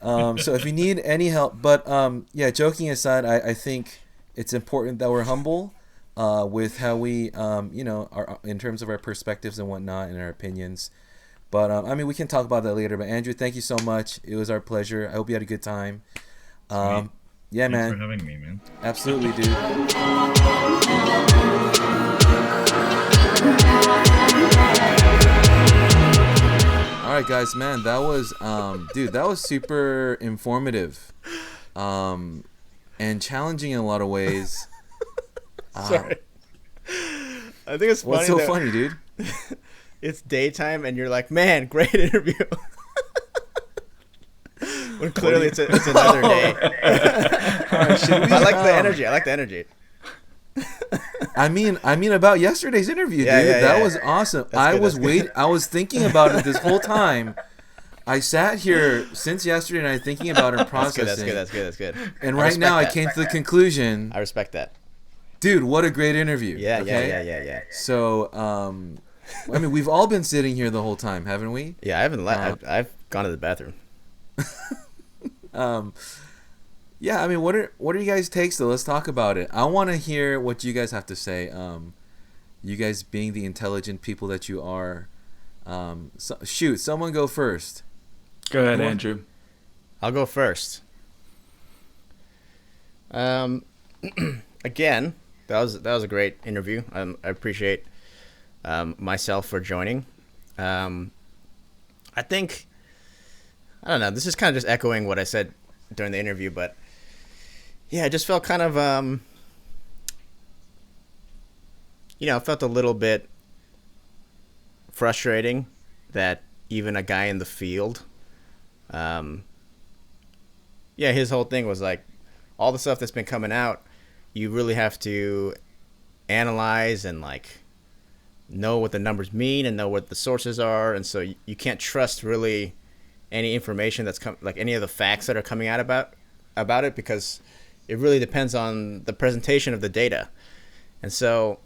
So if you need any help, but yeah, joking aside, I think it's important that we're humble with how we, are in terms of our perspectives and whatnot and our opinions. But we can talk about that later. But Andrew, thank you so much. It was our pleasure. I hope you had a good time. Yeah, Thanks man. for having me, man. Absolutely, dude. All right, guys, man, that was that was super informative, and challenging in a lot of ways. Sorry. I think it's funny. What's so funny, dude? It's daytime and you're like, man, great interview. When clearly it's another day. I like the energy. I like the energy. I mean about yesterday's interview, Yeah, dude. yeah, That yeah. was awesome. That's good. I was thinking about it this whole time. I sat here since yesterday and I was thinking about it and processing. That's good. And I right now I respect that. came to the conclusion, I respect that. dude, what a great interview. Yeah, okay? yeah. So, I mean, we've all been sitting here the whole time, haven't we? Yeah, I haven't I've gone to the bathroom. Yeah, I mean, what are you guys' takes though? Let's talk about it. I want to hear what you guys have to say. You guys being the intelligent people that you are. Shoot, someone go first. Go ahead, Andrew. I'll go first. Again, that was a great interview. I appreciate myself for joining. I think, I don't know, this is kind of just echoing what I said during the interview, but yeah, I just felt kind of, felt a little bit frustrating that even a guy in the field, his whole thing was like, all the stuff that's been coming out, you really have to analyze and like know what the numbers mean and know what the sources are, and so you can't trust really any information that's like any of the facts that are coming out about it, because it really depends on the presentation of the data. And so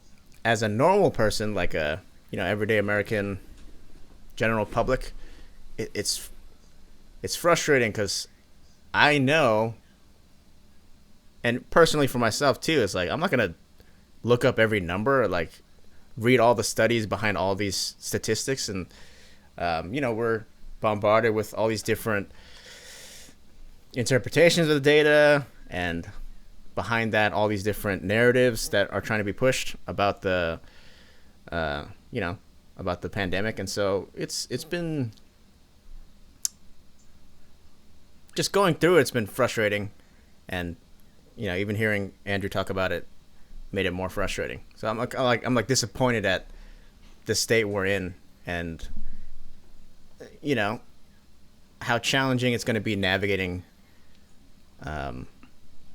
as a normal person, like a everyday American general public, it's frustrating because I know, and personally for myself too, it's like I'm not gonna look up every number or like read all the studies behind all these statistics, and we're bombarded with all these different interpretations of the data, and behind that all these different narratives that are trying to be pushed about the about the pandemic. And so it's been just going through it, it's been frustrating, and even hearing Andrew talk about it made it more frustrating. So I'm like disappointed at the state we're in, and how challenging it's going to be navigating,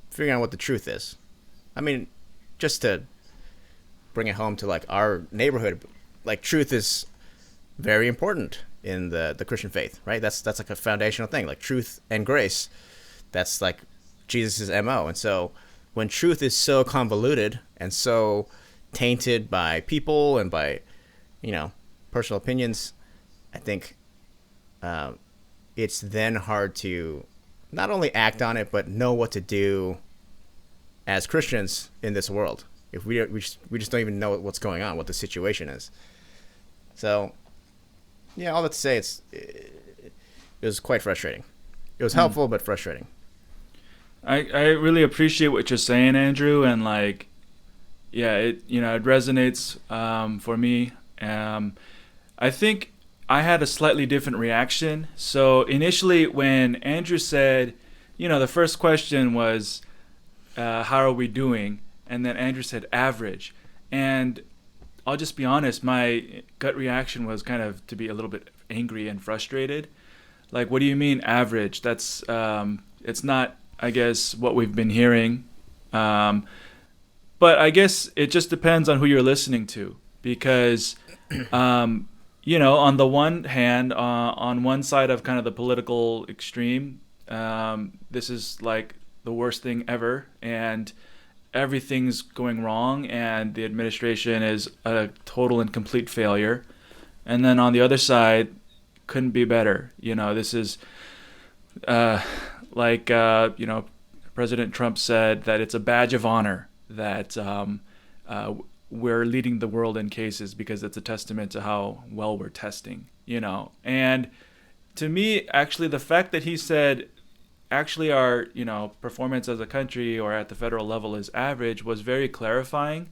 figuring out what the truth is. I mean, just to bring it home to like our neighborhood, like truth is very important in the Christian faith, right? That's like a foundational thing, like truth and grace. That's like Jesus's MO. And so when truth is so convoluted and so tainted by people and by, personal opinions, I think it's then hard to not only act on it, but know what to do as Christians in this world if we just don't even know what's going on, what the situation is. So, yeah, all that to say, it was quite frustrating. It was helpful, but frustrating. I really appreciate what you're saying, Andrew, and like, yeah, it resonates for me. I think I had a slightly different reaction. So initially, when Andrew said, the first question was, how are we doing? And then Andrew said average. And I'll just be honest, my gut reaction was kind of to be a little bit angry and frustrated. Like, what do you mean average? That's, it's not, I guess, what we've been hearing. But I guess it just depends on who you're listening to, because, on the one hand, on one side of kind of the political extreme, this is like the worst thing ever, and everything's going wrong, and the administration is a total and complete failure. And then on the other side, couldn't be better. This is President Trump said that it's a badge of honor that we're leading the world in cases, because it's a testament to how well we're testing, And to me, actually, the fact that he said actually our, performance as a country or at the federal level is average was very clarifying,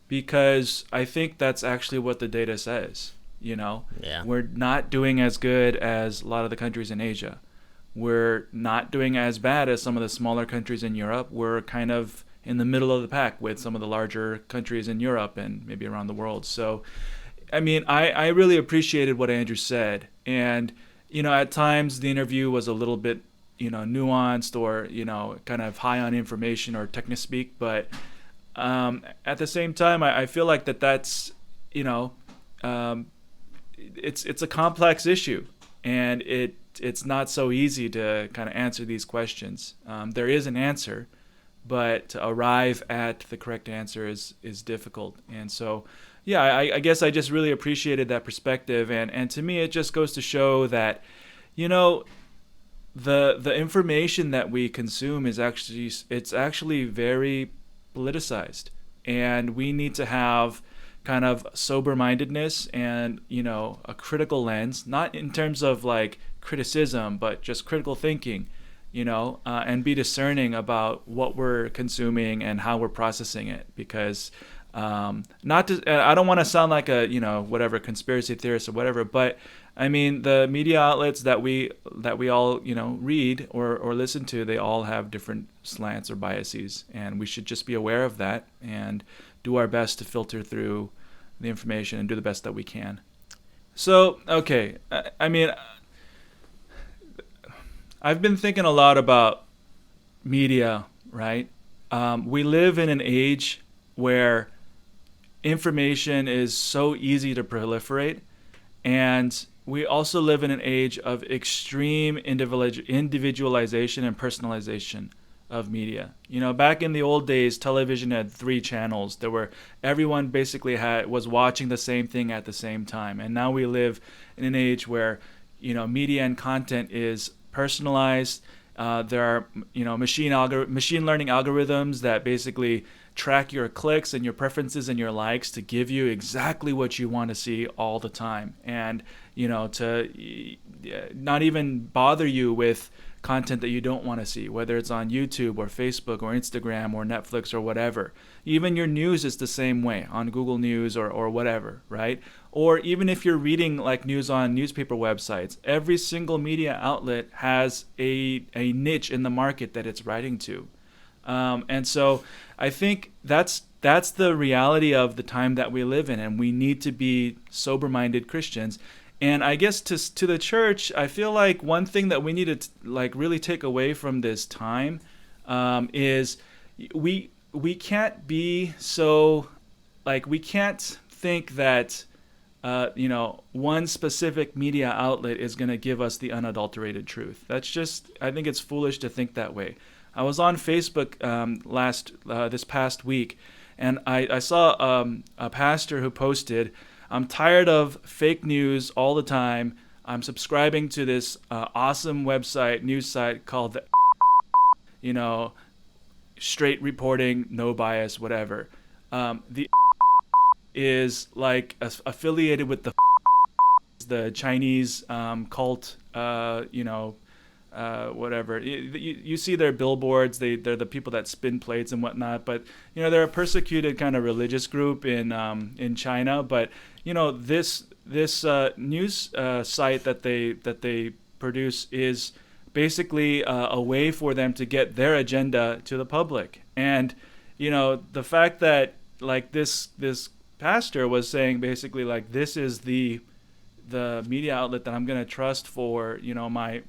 because I think that's actually what the data says. Yeah. We're not doing as good as a lot of the countries in Asia. We're not doing as bad as some of the smaller countries in Europe. We're kind of in the middle of the pack with some of the larger countries in Europe and maybe around the world. So, I mean, I really appreciated what Andrew said. And, at times the interview was a little bit nuanced or kind of high on information or technospeak, but at the same time, I feel like that's it's a complex issue, and it's not so easy to kind of answer these questions. There is an answer, but to arrive at the correct answer is difficult. And so, yeah, I guess I just really appreciated that perspective, and to me, it just goes to show that, the information that we consume is actually very politicized, and we need to have kind of sober-mindedness and a critical lens, not in terms of like criticism, but just critical thinking, and be discerning about what we're consuming and how we're processing it. Because not to, I don't want to sound like a whatever conspiracy theorist or whatever, but I mean, the media outlets that we all read or listen to, they all have different slants or biases, and we should just be aware of that and do our best to filter through the information and do the best that we can. So, okay, I mean, I've been thinking a lot about media, right? We live in an age where information is so easy to proliferate, and we also live in an age of extreme individualization and personalization of media. Back in the old days, television had 3 channels. Everyone basically was watching the same thing at the same time. And now we live in an age where, media and content is personalized. There are, machine learning algorithms that basically track your clicks and your preferences and your likes to give you exactly what you want to see all the time. And, to not even bother you with content that you don't want to see, whether it's on YouTube or Facebook or Instagram or Netflix or whatever. Even your news is the same way on Google News or whatever, right? Or even if you're reading like news on newspaper websites, every single media outlet has a niche in the market that it's writing to. And so I think that's the reality of the time that we live in, and we need to be sober-minded Christians. And I guess to the church, I feel like one thing that we need to like really take away from this time is we can't be so like we can't think that one specific media outlet is going to give us the unadulterated truth. That's just, I think it's foolish to think that way. I was on Facebook this past week, and I saw a pastor who posted, "I'm tired of fake news all the time. I'm subscribing to this awesome news site called the, straight reporting, no bias, whatever." The is like affiliated with the Chinese cult, whatever. You see their billboards. They're the people that spin plates and whatnot. But they're a persecuted kind of religious group in China. But this news site that they produce is basically a way for them to get their agenda to the public. And the fact that like this pastor was saying basically like this is the media outlet that I'm going to trust for my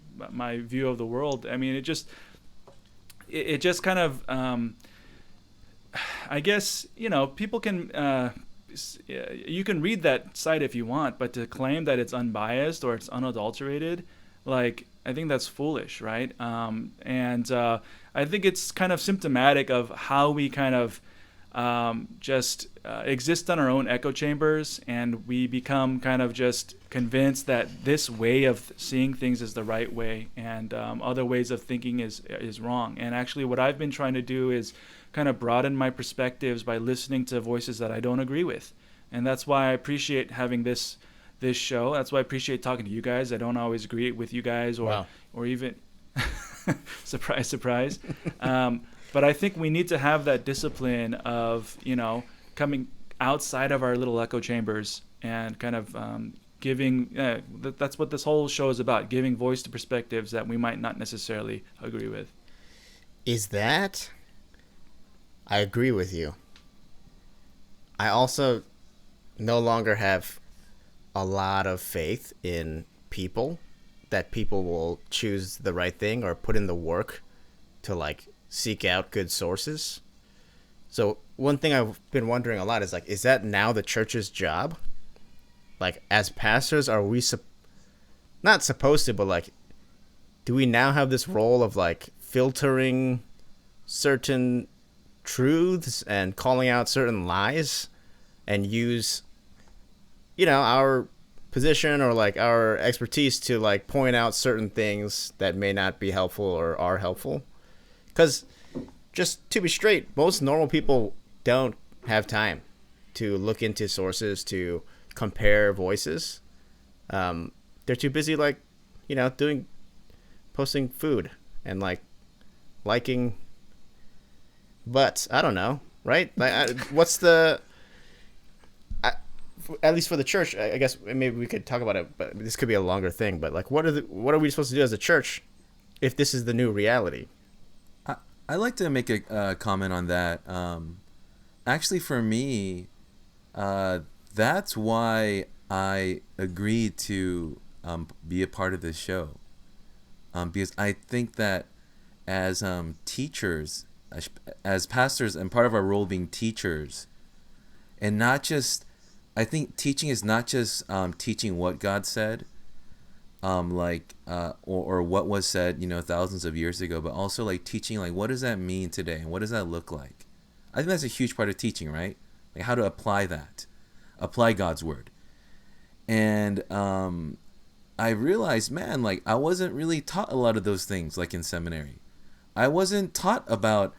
view of the world. I mean, it just kind of I guess people can you can read that site if you want, but to claim that it's unbiased or it's unadulterated, like I think that's foolish, right? And I think it's kind of symptomatic of how we kind of just exist on our own echo chambers, and we become kind of just convinced that this way of seeing things is the right way, and other ways of thinking is wrong. And actually what I've been trying to do is kind of broaden my perspectives by listening to voices that I don't agree with. And that's why I appreciate having this show. That's why I appreciate talking to you guys. I don't always agree with you guys or even surprise, surprise. But I think we need to have that discipline of, coming outside of our little echo chambers and kind of giving, that's what this whole show is about, giving voice to perspectives that we might not necessarily agree with. I agree with you. I also no longer have a lot of faith in people that people will choose the right thing or put in the work to like seek out good sources. So one thing I've been wondering a lot is like, is that now the church's job? Like, as pastors, are we not supposed to, but like, do we now have this role of like filtering certain truths and calling out certain lies and use, our position or like our expertise to like point out certain things that may not be helpful or are helpful? Because just to be straight, most normal people don't have time to look into sources, to compare voices. They're too busy like, posting food and like liking butts. I don't know, right? Like, what's the at least for the church, I guess maybe we could talk about it, but this could be a longer thing. But like, what are we supposed to do as a church if this is the new reality? I'd like to make a comment on that. Actually, for me, that's why I agreed to be a part of this show. Because I think that as teachers, as pastors, and part of our role being teachers, and not just, I think teaching is not just teaching what God said, or what was said, thousands of years ago, but also like teaching, like, what does that mean today, and what does that look like? I think that's a huge part of teaching, right? Like how to apply God's word. And I realized, man, like I wasn't really taught a lot of those things, like in seminary. I wasn't taught about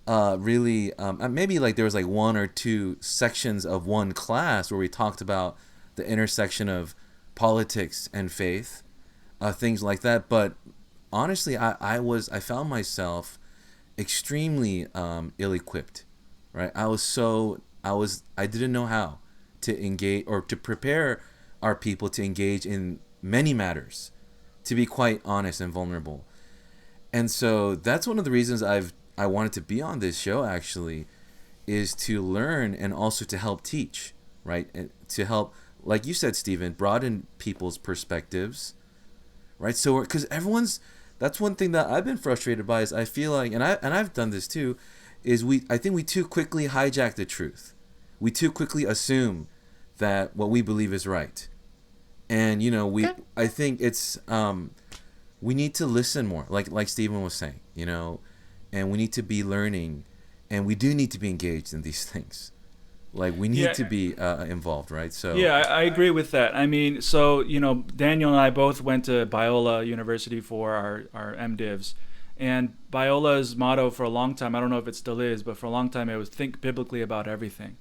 really, maybe like there was like one or two sections of one class where we talked about the intersection of politics and faith, things like that. But honestly, I found myself extremely ill-equipped, right? I didn't know how to engage or to prepare our people to engage in many matters, to be quite honest and vulnerable. And so that's one of the reasons I wanted to be on this show, actually, is to learn and also to help teach, right? And to help, like you said, Stephen, broaden people's perspectives, right? So, because that's one thing that I've been frustrated by, is I feel like, and I've done this too, is I think we too quickly hijack the truth. We too quickly assume that what we believe is right. And, I think it's, we need to listen more, like Stephen was saying, and we need to be learning, and we do need to be engaged in these things. Like, we need to be involved, right? So yeah, I agree with that. I mean, so, Daniel and I both went to Biola University for our MDivs. And Biola's motto for a long time, I don't know if it still is, but for a long time it was think biblically about everything.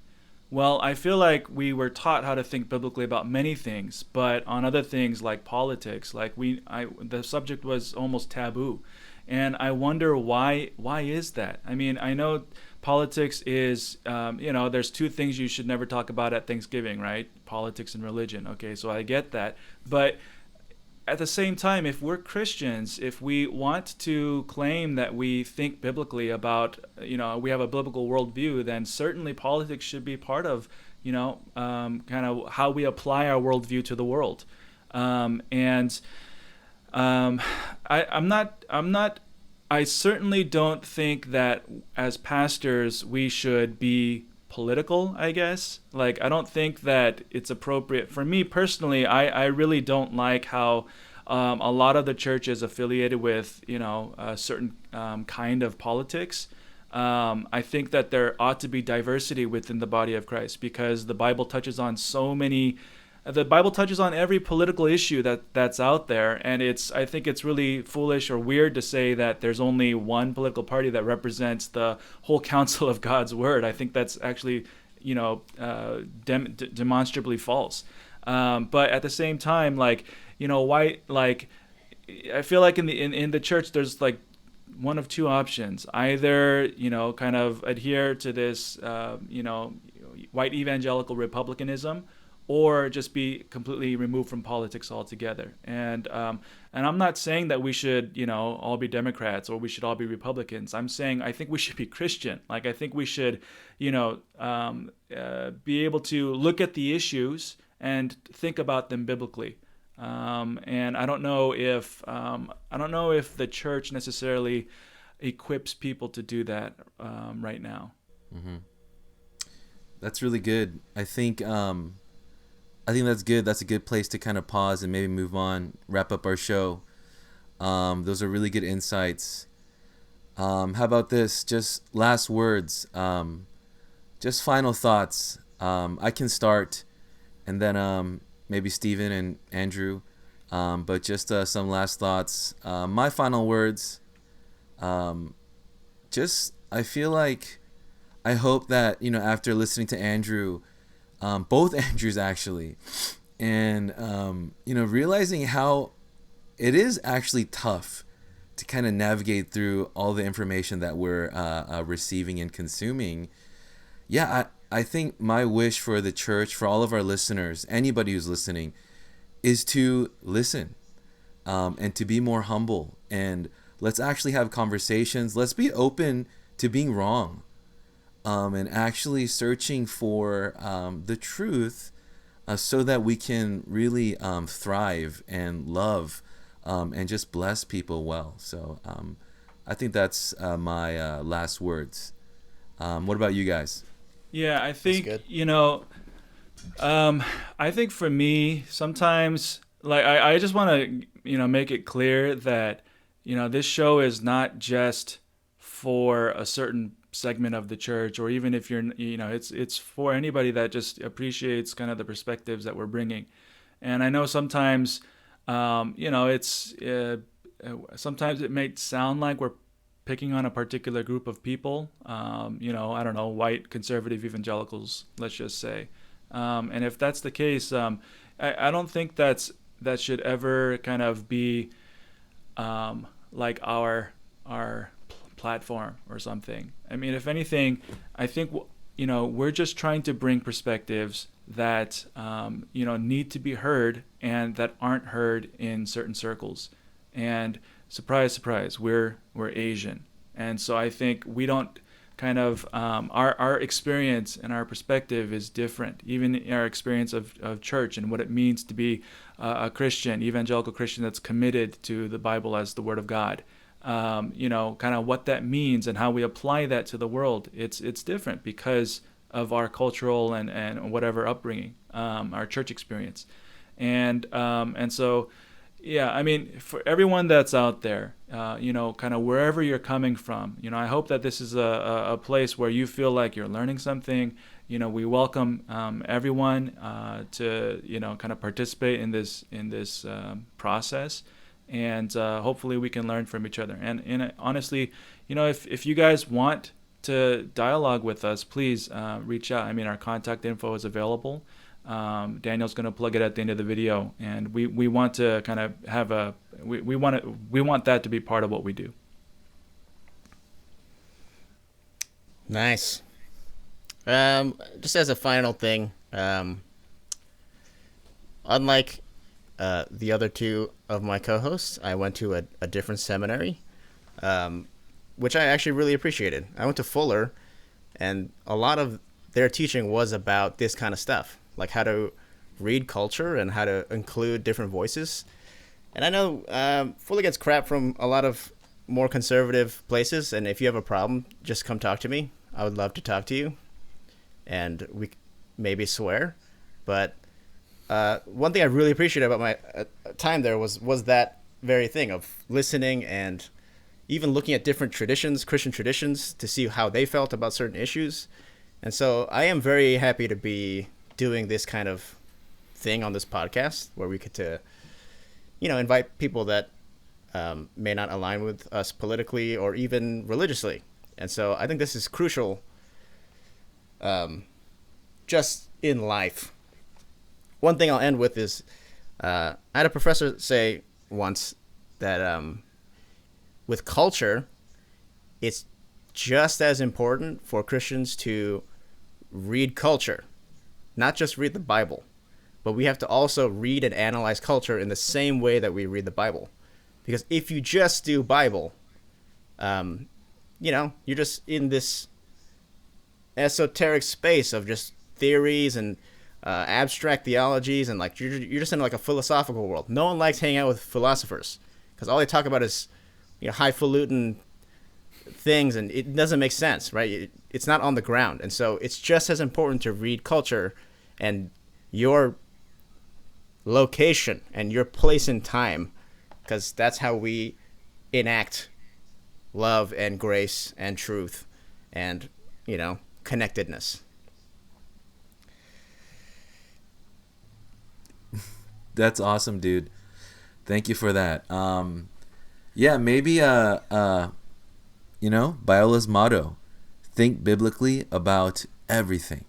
Well, I feel like we were taught how to think biblically about many things, but on other things like politics, like the subject was almost taboo. And I wonder why is that? I mean, I know politics is, there's two things you should never talk about at Thanksgiving, right? Politics and religion. Okay, so I get that. But at the same time, if we're Christians, if we want to claim that we think biblically about, we have a biblical worldview, then certainly politics should be part of, kind of how we apply our worldview to the world. I certainly don't think that as pastors we should be political, I guess. Like, I don't think that it's appropriate. For me personally, I really don't like how a lot of the church is affiliated with, a certain kind of politics. I think that there ought to be diversity within the body of Christ, because the Bible touches on every political issue that's out there, and I think it's really foolish or weird to say that there's only one political party that represents the whole counsel of God's word. I think that's actually, demonstrably false. But at the same time, like, why? Like, I feel like in the church there's like one of two options: either kind of adhere to this white evangelical republicanism, or just be completely removed from politics altogether. And I'm not saying that we should, all be Democrats or we should all be Republicans. I'm saying I think we should be Christian. Like, I think we should, be able to look at the issues and think about them biblically. And I don't know if the church necessarily equips people to do that right now. That's really good. I think that's good. That's a good place to kind of pause and maybe move on, wrap up our show. Those are really good insights. How about this? Just last words. Just final thoughts. I can start, and then maybe Steven and Andrew. But just some last thoughts. My final words. I feel like, I hope that, after listening to Andrew, both Andrews actually, and, realizing how it is actually tough to kind of navigate through all the information that we're receiving and consuming. Yeah, I think my wish for the church, for all of our listeners, anybody who's listening, is to listen, and to be more humble. And let's actually have conversations. Let's be open to being wrong, and actually searching for the truth, so that we can really thrive and love, and just bless people well. So I think that's my last words. What about you guys? Yeah, I think, good. I think for me, sometimes, like, I just want to, make it clear that, this show is not just for a certain segment of the church, or even if you're, it's for anybody that just appreciates kind of the perspectives that we're bringing. And I know sometimes, it's sometimes it may sound like we're picking on a particular group of people, I don't know, white conservative evangelicals, let's just say. And if that's the case, I don't think that should ever kind of be like our platform or something. I mean, if anything, I think we're just trying to bring perspectives that need to be heard and that aren't heard in certain circles. And surprise, surprise, we're Asian, and so I think we don't kind of our experience and our perspective is different. Even our experience of church and what it means to be a Christian, evangelical Christian that's committed to the Bible as the Word of God. Kind of what that means and how we apply that to the world. It's different because of our cultural and whatever upbringing, our church experience, and so. Yeah, I mean, for everyone that's out there, kind of wherever you're coming from, I hope that this is a place where you feel like you're learning something. We welcome everyone to, kind of participate in this process, and hopefully we can learn from each other. And honestly, if you guys want to dialogue with us, please reach out. I mean, our contact info is available. Daniel's going to plug it at the end of the video, and we want to kind of have we want that to be part of what we do. Nice. Just as a final thing, unlike the other two of my co-hosts, I went to a different seminary, which I actually really appreciated. I went to Fuller, and a lot of their teaching was about this kind of stuff, like how to read culture and how to include different voices. And I know Fuller gets crap from a lot of more conservative places, and if you have a problem, just come talk to me. I would love to talk to you, and we maybe swear. But one thing I really appreciated about my time there was that very thing of listening and even looking at different traditions, Christian traditions, to see how they felt about certain issues. And so I am very happy to be doing this kind of thing on this podcast, where we get to, invite people that may not align with us politically or even religiously. And so I think this is crucial, just in life. One thing I'll end with is, I had a professor say once that with culture, it's just as important for Christians to read culture, not just read the Bible, but we have to also read and analyze culture in the same way that we read the Bible. Because if you just do Bible, you're just in this esoteric space of just theories and abstract theologies, and like you're just in like a philosophical world. No one likes hanging out with philosophers because all they talk about is highfalutin things, and it doesn't make sense, right? It's not on the ground, and so it's just as important to read culture and your location and your place in time, because that's how we enact love and grace and truth and connectedness. That's awesome, dude. Thank you for that. Yeah, maybe Biola's motto: think biblically about everything.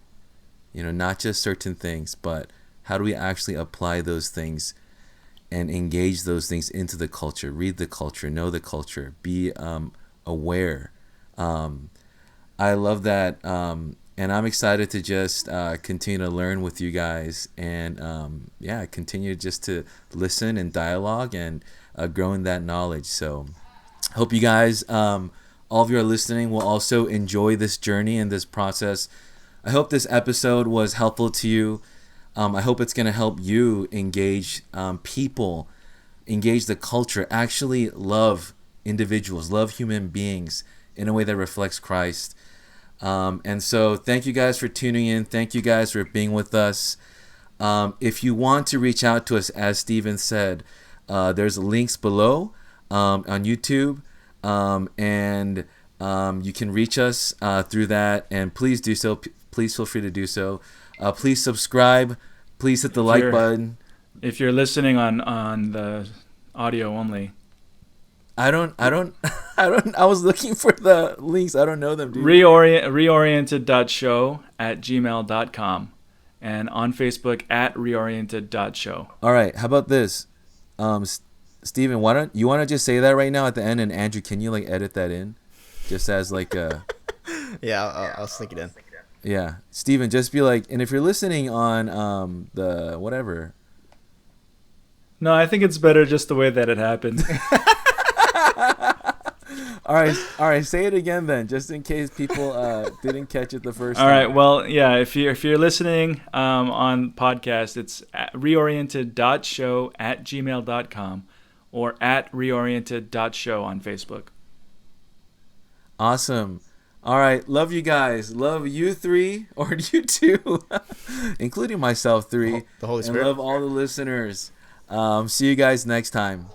Not just certain things, but how do we actually apply those things and engage those things into the culture? Read the culture, know the culture, be aware. I love that, and I'm excited to just continue to learn with you guys, and continue just to listen and dialogue and grow in that knowledge. So hope you guys, all of you are listening, will also enjoy this journey and this process. I hope this episode was helpful to you. I hope it's going to help you engage people, engage the culture, actually love individuals, love human beings in a way that reflects Christ. And so thank you guys for tuning in. Thank you guys for being with us. If you want to reach out to us, as Steven said, there's links below on YouTube, and you can reach us through that, and please do so. Please feel free to do so. Please subscribe. Please hit the like button. If you're listening on the audio only. I was looking for the links. I don't know them, dude. Reoriented.show@gmail.com, and on Facebook @reoriented.show. All right. How about this? Steven, why don't you want to just say that right now at the end, and Andrew, can you edit that in? Just as a Yeah, I'll sneak it in. Yeah. Steven, just be and if you're listening on the whatever. No, I think it's better just the way that it happened. All right. Say it again then, just in case people didn't catch it the first time. All right. Well, yeah. If you're listening on podcast, it's reoriented.show@gmail.com or @reoriented.show on Facebook. Awesome. All right. Love you guys. Love you three, or you two, including myself, three. The Holy Spirit. And love all the listeners. See you guys next time.